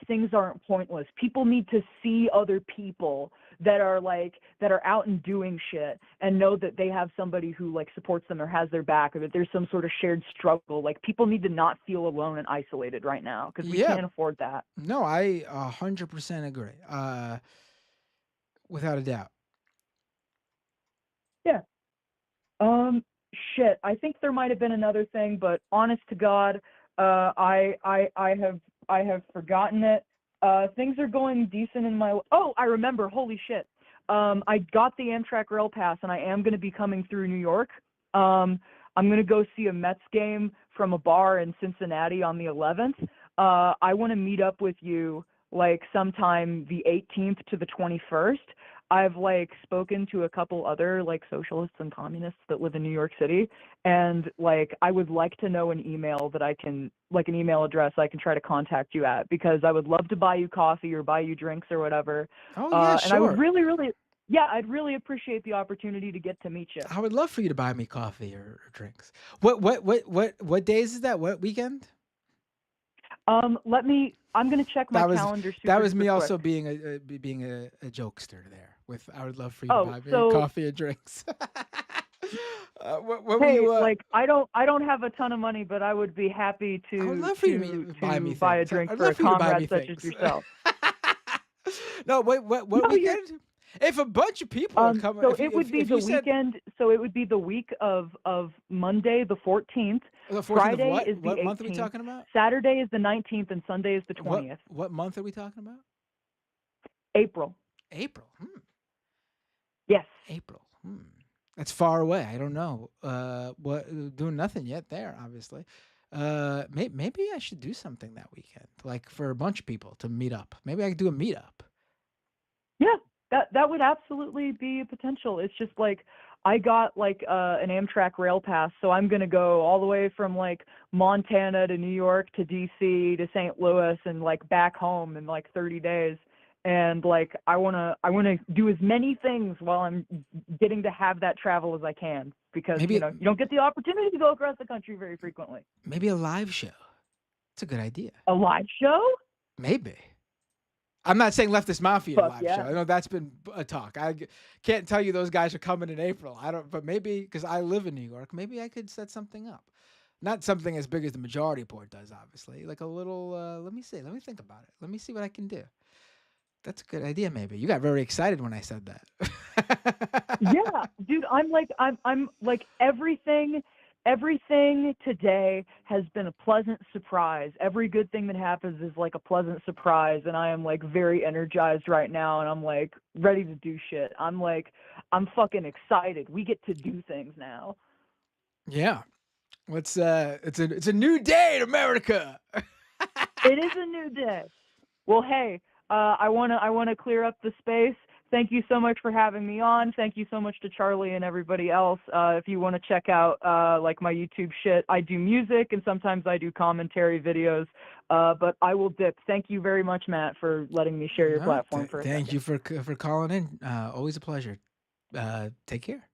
things aren't pointless. People need to see other people that are out and doing shit and know that they have somebody who like supports them or has their back or that there's some sort of shared struggle. Like people need to not feel alone and isolated right now because we Yeah. can't afford that. No, I 100% agree. Without a doubt. Yeah. Shit. I think there might have been another thing, but honest to God, I have forgotten it. Things are going decent in my. Oh, I remember. Holy shit. I got the Amtrak Rail Pass, and I am going to be coming through New York. I'm going to go see a Mets game from a bar in Cincinnati on the 11th. I want to meet up with you like sometime the 18th to the 21st. I've like spoken to a couple other like socialists and communists that live in New York City, and like I would like to know an email that I can like an email address I can try to contact you at because I would love to buy you coffee or buy you drinks or whatever. Oh yeah, And I would sure. really yeah, I'd really appreciate the opportunity to get to meet you. I would love for you to buy me coffee or drinks. What days is that? What weekend? I'm gonna check my calendar. That was me quick. also being a jokester there. With I would love for you to buy me so- coffee and drinks. What were Hey, you? like I don't have a ton of money, but I would be happy to I would love for you to buy me buy a things. drink I'd for love a for you to buy comrade me such things. as yourself. No, wait, what No, you're- weekend? If a bunch of people are coming, So if you- it would if- be if the you said- weekend. So it would be the week of Monday the 14th. The 14th of Friday what? is the What month are we 18th. talking about? Saturday is the 19th, and Sunday is the 20th. What month are we talking about? April. April. Yes. April. That's far away. I don't know. What doing nothing yet there, obviously. Maybe I should do something that weekend, like for a bunch of people to meet up. Maybe I could do a meetup. Yeah, that would absolutely be a potential. It's just like I got like an Amtrak rail pass, so I'm gonna go all the way from like Montana to New York to DC to St. Louis and like back home in like 30 days. And like I wanna do as many things while I'm getting to have that travel as I can, because Maybe you don't get the opportunity to go across the country very frequently. maybe a live show. It's a good idea. A live show? Maybe. I'm not saying Leftist Mafia Fuck live show. yeah. I know that's been a talk. Can't tell you those guys are coming in April. I don't, but maybe because I live in New York, maybe I could set something up. Not something as big as the Majority Report does, obviously. Like a little. Let me see. Let me think about it. Let me see what I can do. That's a good idea. Maybe you got very excited when I said that. Yeah, dude, I'm like everything today has been a pleasant surprise. Every good thing that happens is like a pleasant surprise, and I am like very energized right now, and I'm like ready to do shit. I'm fucking excited. We get to do things now. Yeah. It's a new day in America. It is a new day. Well, hey, I wanna clear up the space. Thank you so much for having me on. Thank you so much to Charlie and everybody else. If you want to check out like my YouTube shit, I do music and sometimes I do commentary videos. But I will dip. Thank you very much, Matt, for letting me share your No, platform for a thank second. you for calling in. Always a pleasure. Take care.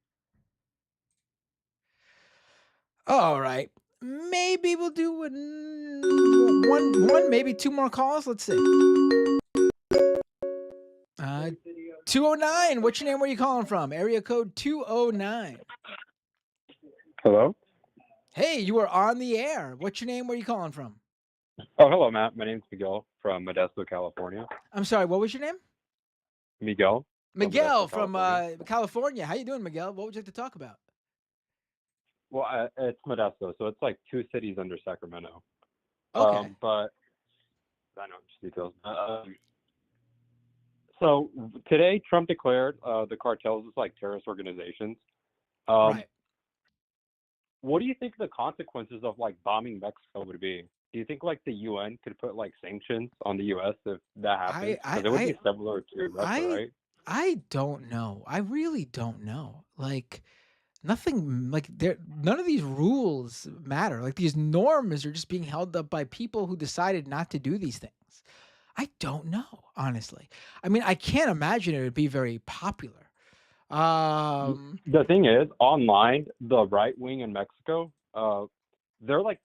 All right. Maybe we'll do one, maybe two more calls. Let's see. 209. What's your name? Where are you calling from? Area code 209. Hello? Hey, you are on the air. What's your name? Where are you calling from? Oh, hello, Matt. My name's Miguel from Modesto, California. I'm sorry. What was your name? Miguel Miguel Modesto, from California. California. How you doing, Miguel? What would you like to talk about? Well, it's Modesto, so it's like two cities under Sacramento. Okay. But I know just details. So today, Trump declared the cartels as like terrorist organizations. Right. What do you think the consequences of like bombing Mexico would be? Do you think like the UN could put like sanctions on the US if that happens? Because it would be similar to Russia, right? I don't know. I really don't know. Like nothing like there none of these rules matter. Like these norms are just being held up by people who decided not to do these things. I don't know, honestly. I mean, I can't imagine it would be very popular. Um The thing is, online, the right wing in Mexico, they're like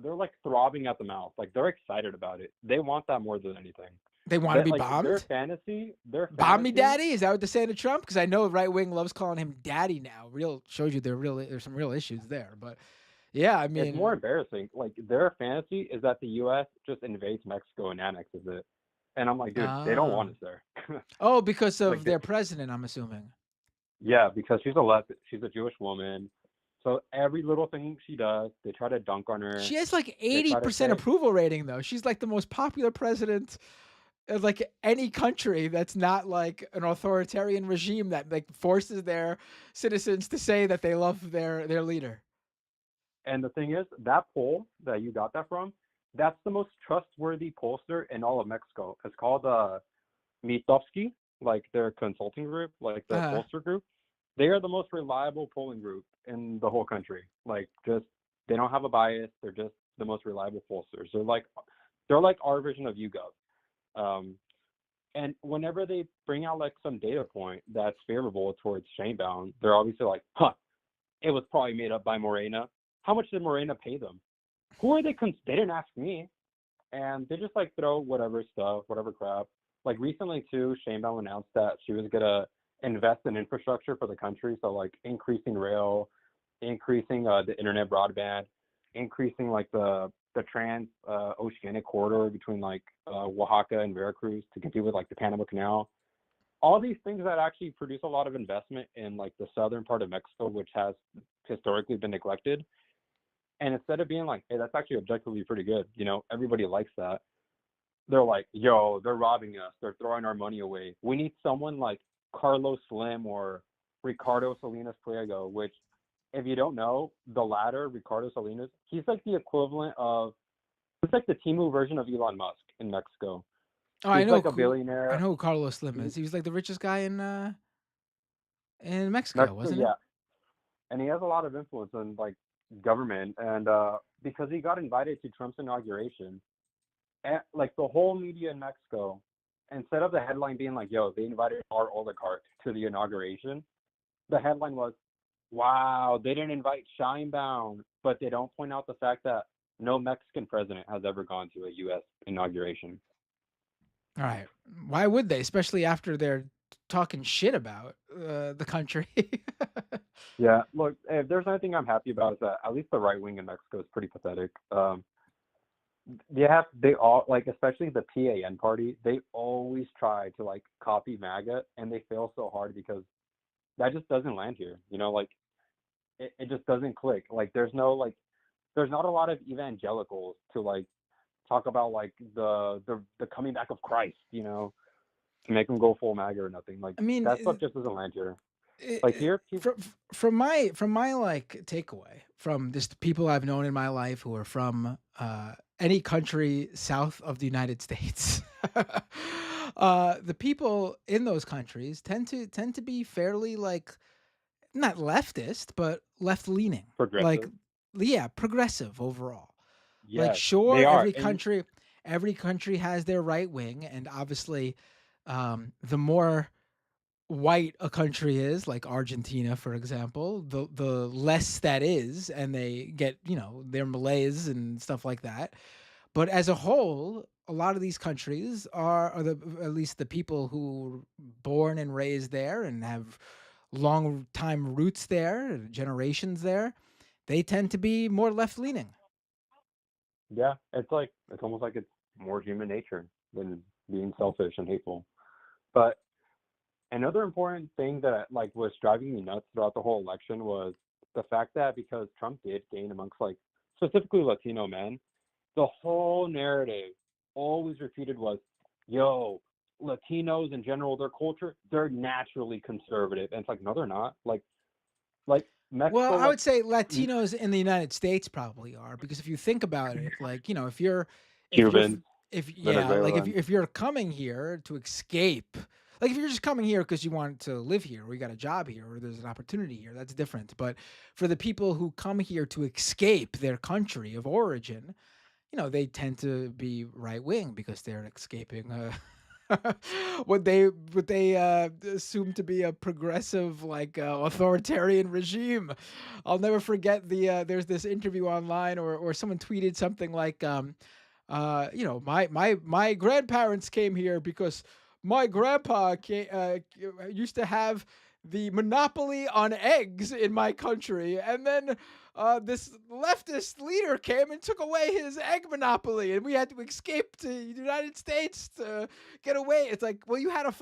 they're like throbbing at the mouth. Like they're excited about it. They want that more than anything. they want to That be like their bombed? fantasy, Bomb me daddy? Is that what they're saying to Trump? Because I know right wing loves calling him daddy now. Real shows you there's some real issues there. But yeah, I it's more mean embarrassing. Like their fantasy is that the U.S. just invades Mexico and annexes it. And I'm like, dude, they don't want us there. oh, because of Like, their president, I'm assuming. yeah, because she's a Jewish woman. So every little thing she does, they try to dunk on her. She has like They try to 80% say, approval rating though. She's like the most popular president of like any country that's not like an authoritarian regime that like forces their citizens to say that they love their leader. and the thing is, that poll that you got that from, that's the most trustworthy pollster in all of Mexico. It's called Mitofsky, like their consulting group, like the Uh, pollster group. They are the most reliable polling group in the whole country. Like, just they don't have a bias. They're just the most reliable pollsters. They're like our version of YouGov. And whenever they bring out like some data point that's favorable towards Sheinbaum, they're obviously like, huh, it was probably made up by Morena. How much did Morena pay them? Who are they? They didn't ask me. And they just like throw whatever stuff, whatever crap. Like recently too, Sheinbaum announced that she was gonna invest in infrastructure for the country. So like increasing rail, increasing the internet broadband, increasing like the trans oceanic corridor between like Oaxaca and Veracruz to compete with like the Panama Canal. All these things that actually produce a lot of investment in like the southern part of Mexico, which has historically been neglected. And instead of being like, hey, that's actually objectively pretty good, everybody likes that. They're like, yo, they're robbing us. They're throwing our money away. We need someone like Carlos Slim or Ricardo Salinas Pliego, which, if you don't know, the latter, Ricardo Salinas, he's like the equivalent of, it's like the Timu version of Elon Musk in Mexico. Oh, He's like a I billionaire. know who Carlos Slim He, is. He was like the richest guy in Mexico, Mexico, wasn't it? yeah, and he has a lot of influence in like government, and because he got invited to Trump's inauguration, and like the whole media in Mexico, instead of the headline being like, "Yo, they invited our oligarch to the inauguration," the headline was, "Wow, they didn't invite Scheinbaum," but they don't point out the fact that no Mexican president has ever gone to a U.S. inauguration. All right. Why would they? Especially after they're talking shit about the country. Yeah, look, if there's anything I'm happy about is that at least the right wing in Mexico is pretty pathetic. They all like, especially the PAN party, they always try to like copy MAGA, and they fail so hard because that just doesn't land here. Like it just doesn't click. Like there's not a lot of evangelicals to like talk about like the coming back of Christ, to make them go full MAGA or nothing. Like I mean, that stuff just doesn't land here. it, Like it, here, from my like takeaway from just people I've known in my life who are from any country south of the United States, the people in those countries tend to be fairly like not leftist but left leaning, like progressive. yeah, progressive overall. Like Yes, sure, they are. every country has their right wing, and obviously, the more white a country is, like Argentina, for example, the less that is, and they get their Malays and stuff like that. But as a whole, a lot of these countries are the at least the people who were born and raised there and have long time roots there, generations there, they tend to be more left leaning. Yeah, it's almost like it's more human nature than being selfish and hateful. But another important thing that like was driving me nuts throughout the whole election was the fact that because Trump did gain amongst like specifically Latino men, the whole narrative always repeated was, "Yo, Latinos in general, their culture, they're naturally conservative." And it's like, no, they're not. Like Well, Mexico, I like would say Latinos in the United States probably are because if you think about it, like if you're Cubans, yeah, like Venezuelans. if you're coming here to escape, like if you're just coming here because you want to live here or you got a job here or there's an opportunity here, that's different. But for the people who come here to escape their country of origin, they tend to be right wing because they're escaping what they assume to be a progressive like authoritarian regime. I'll never forget there's this interview online or someone tweeted something like my grandparents came here because my grandpa used to have the monopoly on eggs in my country, and then this leftist leader came and took away his egg monopoly, and we had to escape to the United States to get away. It's like, well, you had the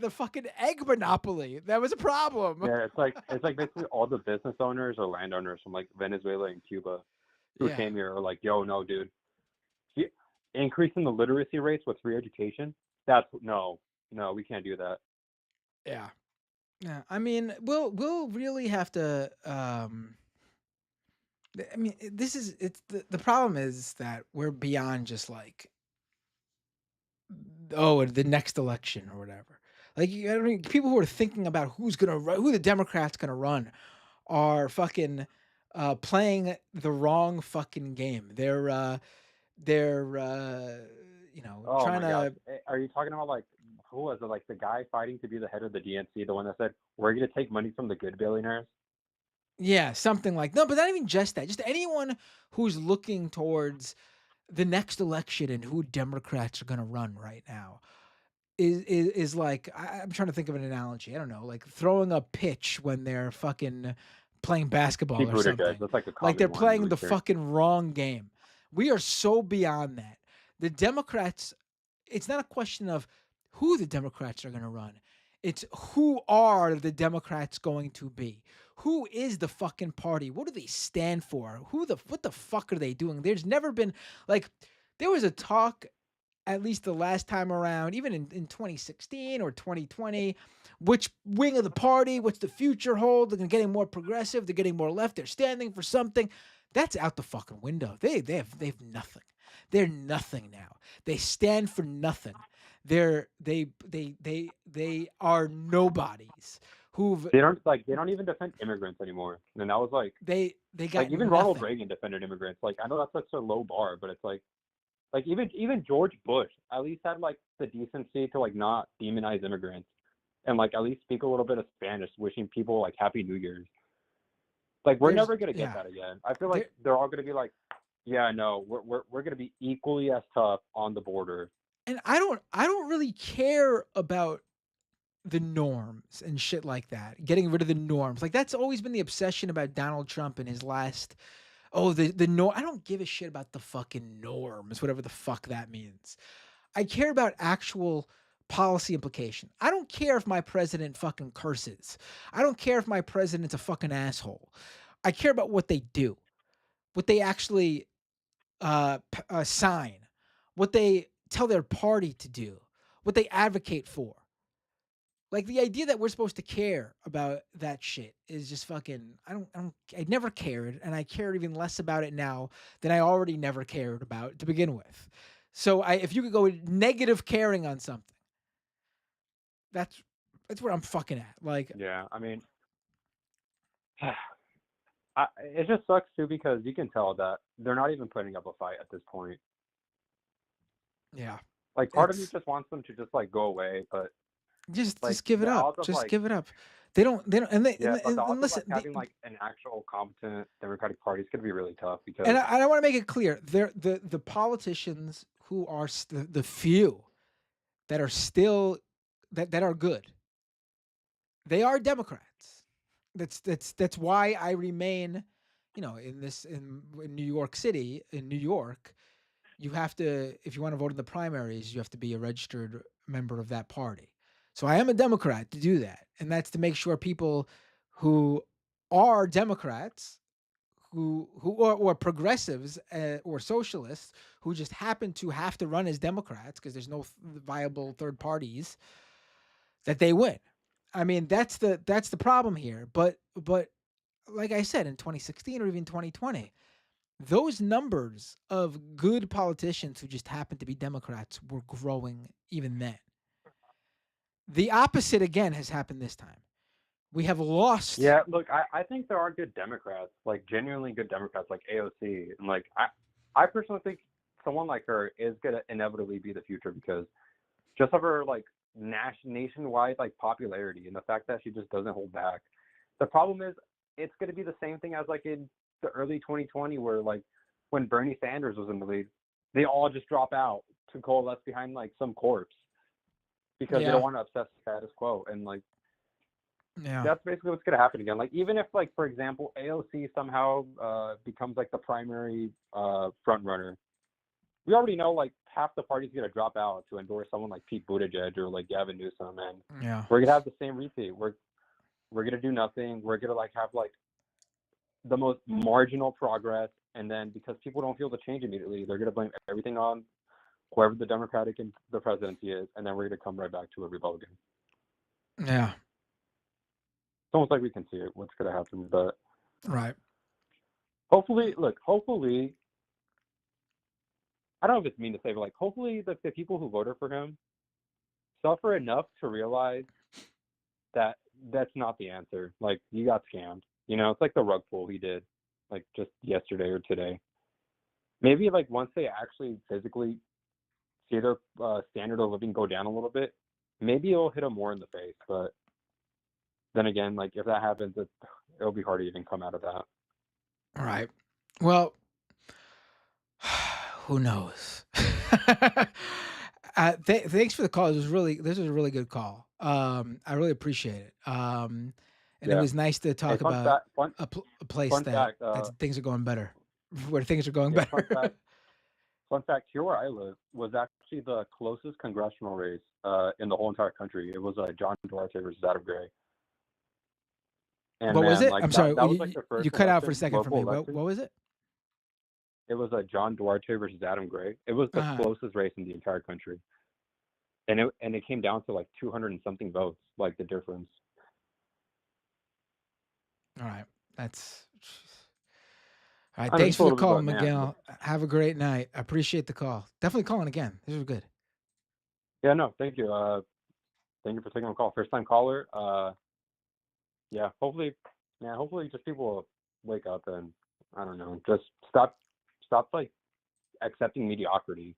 fucking egg monopoly. That was a problem. Yeah, it's like basically all the business owners or landowners from like Venezuela and Cuba who Yeah, came here are like, "Yo, no, dude, he- increasing the literacy rates with free education, that's no, we can't do that." yeah, yeah. I mean, we'll really have to. I mean, this is it's the problem is that we're beyond just like the next election or whatever. Like I mean, people who are thinking about who the Democrats gonna run are fucking playing the wrong fucking game. They're Oh trying my gosh, to are you talking about like who was it? Like the guy fighting to be the head of the DNC, the one that said we're going to take money from the good billionaires? yeah, something like no, but not even just that. Just anyone who's looking towards the next election and who Democrats are gonna run right now is like I'm trying to think of an analogy. I don't know, like throwing a pitch when they're fucking playing basketball Pete or Buttigieg, something. that's like a Like they're common one you playing would the hear. fucking wrong game. We are so beyond that. The Democrats, it's not a question of who the Democrats are going to run. It's who are the Democrats going to be? Who is the fucking party? What do they stand for? What the fuck are they doing? There's never been like there was a talk at least the last time around, even in 2016 or 2020, which wing of the party, what's the future hold? They're getting more progressive, they're getting more left, they're standing for something. That's out the fucking window. They have nothing. They're nothing now. They stand for nothing. They are nobodies who've they don't even defend immigrants anymore. And that was they got even Ronald nothing. Reagan defended immigrants. Like I know that's such a low bar, but it's like even George Bush at least had like the decency to like not demonize immigrants and like at least speak a little bit of Spanish, wishing people like Happy New Year's. Like we're There's never gonna get yeah. that again. I feel like they're all gonna be like, yeah, no, we're gonna be equally as tough on the border. And I don't really care about the norms and shit like that. Getting rid of the norms. Like that's always been the obsession about Donald Trump and his last the norm. I don't give a shit about the fucking norms, whatever the fuck that means. I care about actual policy implication. I don't care if my president fucking curses. I don't care if my president's a fucking asshole. I care about what they do. What they actually sign. What they tell their party to do. What they advocate for. Like the idea that we're supposed to care about that shit is just fucking. I never cared, and I care even less about it now than I already never cared about to begin with. So if you could go negative caring on something, that's where I'm fucking at. Like, Yeah, I mean, it just sucks too because you can tell that they're not even putting up a fight at this point. yeah, Like part of me just wants them to just like go away, but just like give it the up. odds of Just like give it up. They don't, and they, yeah, but the and odds of listen, like having like an actual competent Democratic Party is gonna be really tough because and I want to make it clear, the politicians who are the few that are still that are good, they are Democrats. That's why I remain, in New York City, in New York, you have to, if you want to vote in the primaries, you have to be a registered member of that party. So I am a Democrat to do that, and that's to make sure people who are Democrats, or progressives or socialists who just happen to have to run as Democrats because there's no viable third parties, that they win. I mean, that's the problem here. But like I said, in 2016 or even 2020, those numbers of good politicians who just happen to be Democrats were growing even then. The opposite again has happened this time. We have lost. yeah, look, I think there are good Democrats, like genuinely good Democrats, like AOC, and like I personally think someone like her is gonna inevitably be the future because just of her like nationwide like popularity and the fact that she just doesn't hold back. The problem is it's gonna be the same thing as like in the early 2020 where like when Bernie Sanders was in the lead, they all just drop out to coalesce behind like some corpse because they Yeah. don't want to upset the status quo and like Yeah. that's basically what's going to happen again. Like even if like for example AOC somehow becomes like the primary front runner, we already know like half the party's going to drop out to endorse someone like Pete Buttigieg or like Gavin Newsom, and Yeah. we're going to have the same repeat. We're going to do nothing. We're going to like have like the most marginal progress, and then because people don't feel the change immediately, they're going to blame everything on whoever the Democratic and the presidency is, and then we're going to come right back to a Republican. Yeah. It's almost like we can see it, what's going to happen, but Right. hopefully, I don't know if it's mean to say, but like, hopefully the people who voted for him suffer enough to realize that that's not the answer. Like, you got scammed. You know, it's like the rug pull he did, like just yesterday or today. Maybe like once they actually physically see their standard of living go down a little bit, maybe it'll hit them more in the face. But then again, like if that happens, it'll be hard to even come out of that. Right. Well, who knows? Thanks for the call. This was a really good call. I really appreciate it. And it Yeah. was nice to Hey, talk fun about fact, a place fun that fact, things are going better, where things are going yeah, better. fun fact, here where I live was actually the closest congressional race in the whole entire country. It was John Duarte versus Adam Gray. And What was man, it? like I'm sorry. that was like the first You cut out for a election, second for me. local election. What was it? it was a John Duarte versus Adam Gray. It was the closest race in the entire country, and it came down to like 200 and something votes, like the difference. All right, that's. All right, I mean, thanks just a for the little bit, call, but man, Miguel. Have a great night. I appreciate the call. Definitely calling again. This was good. yeah, no, thank you. Thank you for taking my call. First time caller. Yeah, hopefully just people will wake up and I don't know, just stop like accepting mediocrity.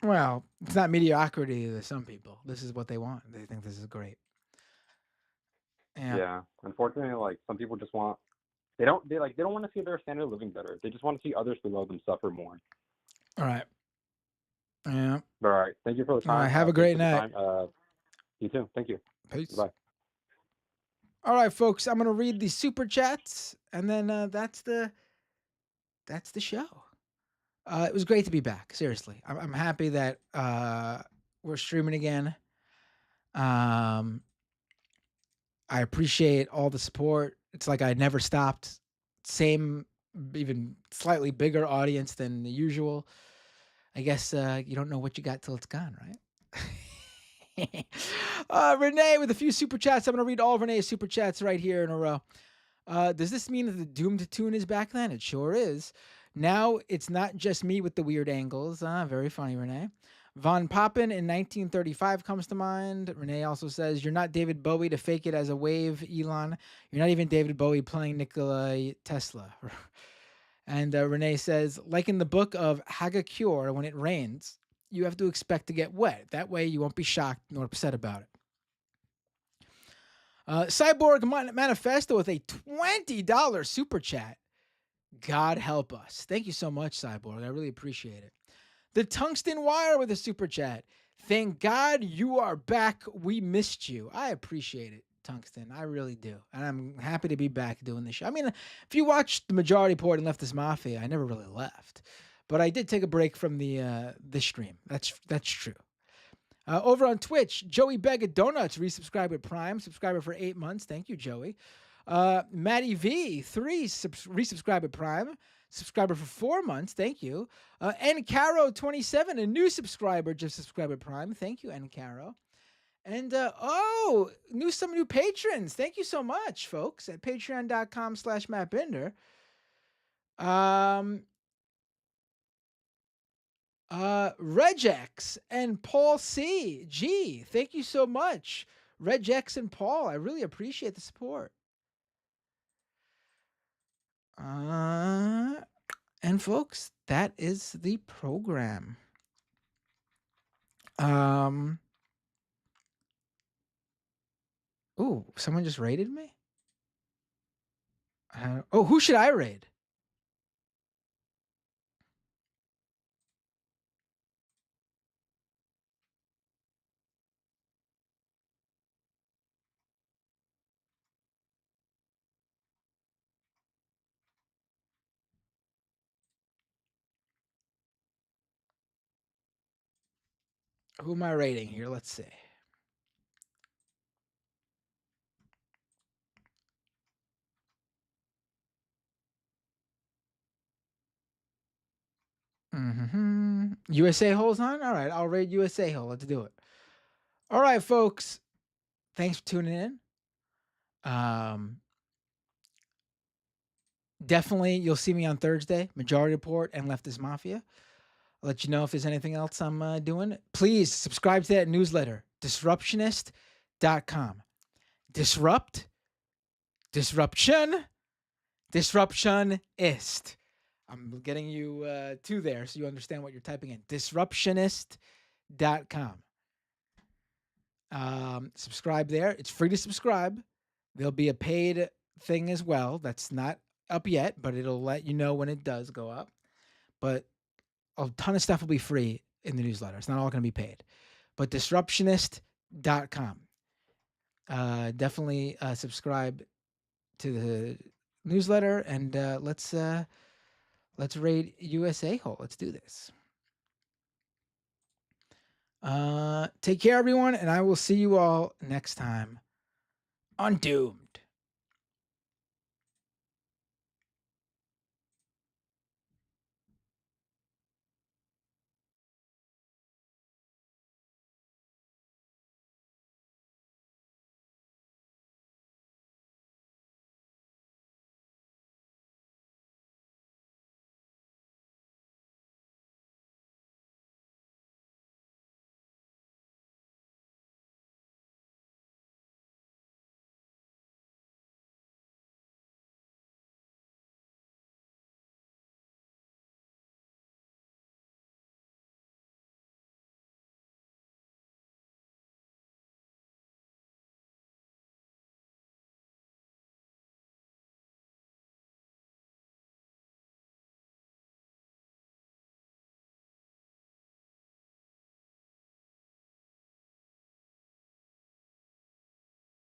Well, it's not mediocrity to some people. This is what they want. They think this is great. Yeah. Unfortunately, like some people just want they don't want to see their standard of living better. They just want to see others below them suffer more. All right. Yeah. But all right. Thank you for the time. All right. Have a great night. You too. Thank you. Peace. Bye. All right, folks. I'm gonna read the super chats, and then that's the show. It was great to be back. Seriously, I'm happy that we're streaming again. I appreciate all the support. It's like I never stopped. Same, even slightly bigger audience than the usual. I guess you don't know what you got till it's gone, right? Renee with a few super chats. I'm going to read all of Renee's super chats right here in a row. Does this mean that the Doomed tune is back then? It sure is. Now it's not just me with the weird angles. Very funny, Renee. Von Papen in 1935 comes to mind. Renee also says, you're not David Bowie to fake it as a wave, Elon. You're not even David Bowie playing Nikola Tesla. And Renee says, like in the book of Hagakure, when it rains, you have to expect to get wet. That way you won't be shocked nor upset about it. Cyborg Manifesto with a $20 super chat. God help us. Thank you so much, Cyborg. I really appreciate it. The Tungsten Wire with a super chat. Thank God you are back. We missed you. I appreciate it, Tungsten. I really do. And I'm happy to be back doing this show. I mean, if you watched the Majority Report and Leftist Mafia, I never really left. But I did take a break from the stream. That's true. Over on Twitch, Joey Bag of Donuts resubscribed with Prime. Subscriber for 8 months. Thank you, Joey. Maddie V, 3 resubscribed with Prime. Subscriber for 4 months. Thank you. Caro 27, a new subscriber, just subscribed with Prime. Thank you, Caro. And some new patrons. Thank you so much, folks, at patreon.com/MattBinder. Regex and Paul C. G. Thank you so much, Regex and Paul. I really appreciate the support. And folks, that is the program. Ooh, someone just raided me? Who should I raid? Who am I raiding here? Let's see. USA Hole's on? All right, I'll raid USA Hole. Let's do it. All right, folks. Thanks for tuning in. Definitely, you'll see me on Thursday, Majority Report and Leftist Mafia. I'll let you know if there's anything else I'm doing. Please subscribe to that newsletter, disruptionist.com. Disruptionist. I'm getting you to there so you understand what you're typing in. Disruptionist.com. Subscribe there. It's free to subscribe. There'll be a paid thing as well. That's not up yet, but it'll let you know when it does go up. But a ton of stuff will be free in the newsletter. It's not all going to be paid. But disruptionist.com. Definitely subscribe to the newsletter, and let's raid USA Hole. Let's do this. Take care, everyone, and I will see you all next time on Doomed.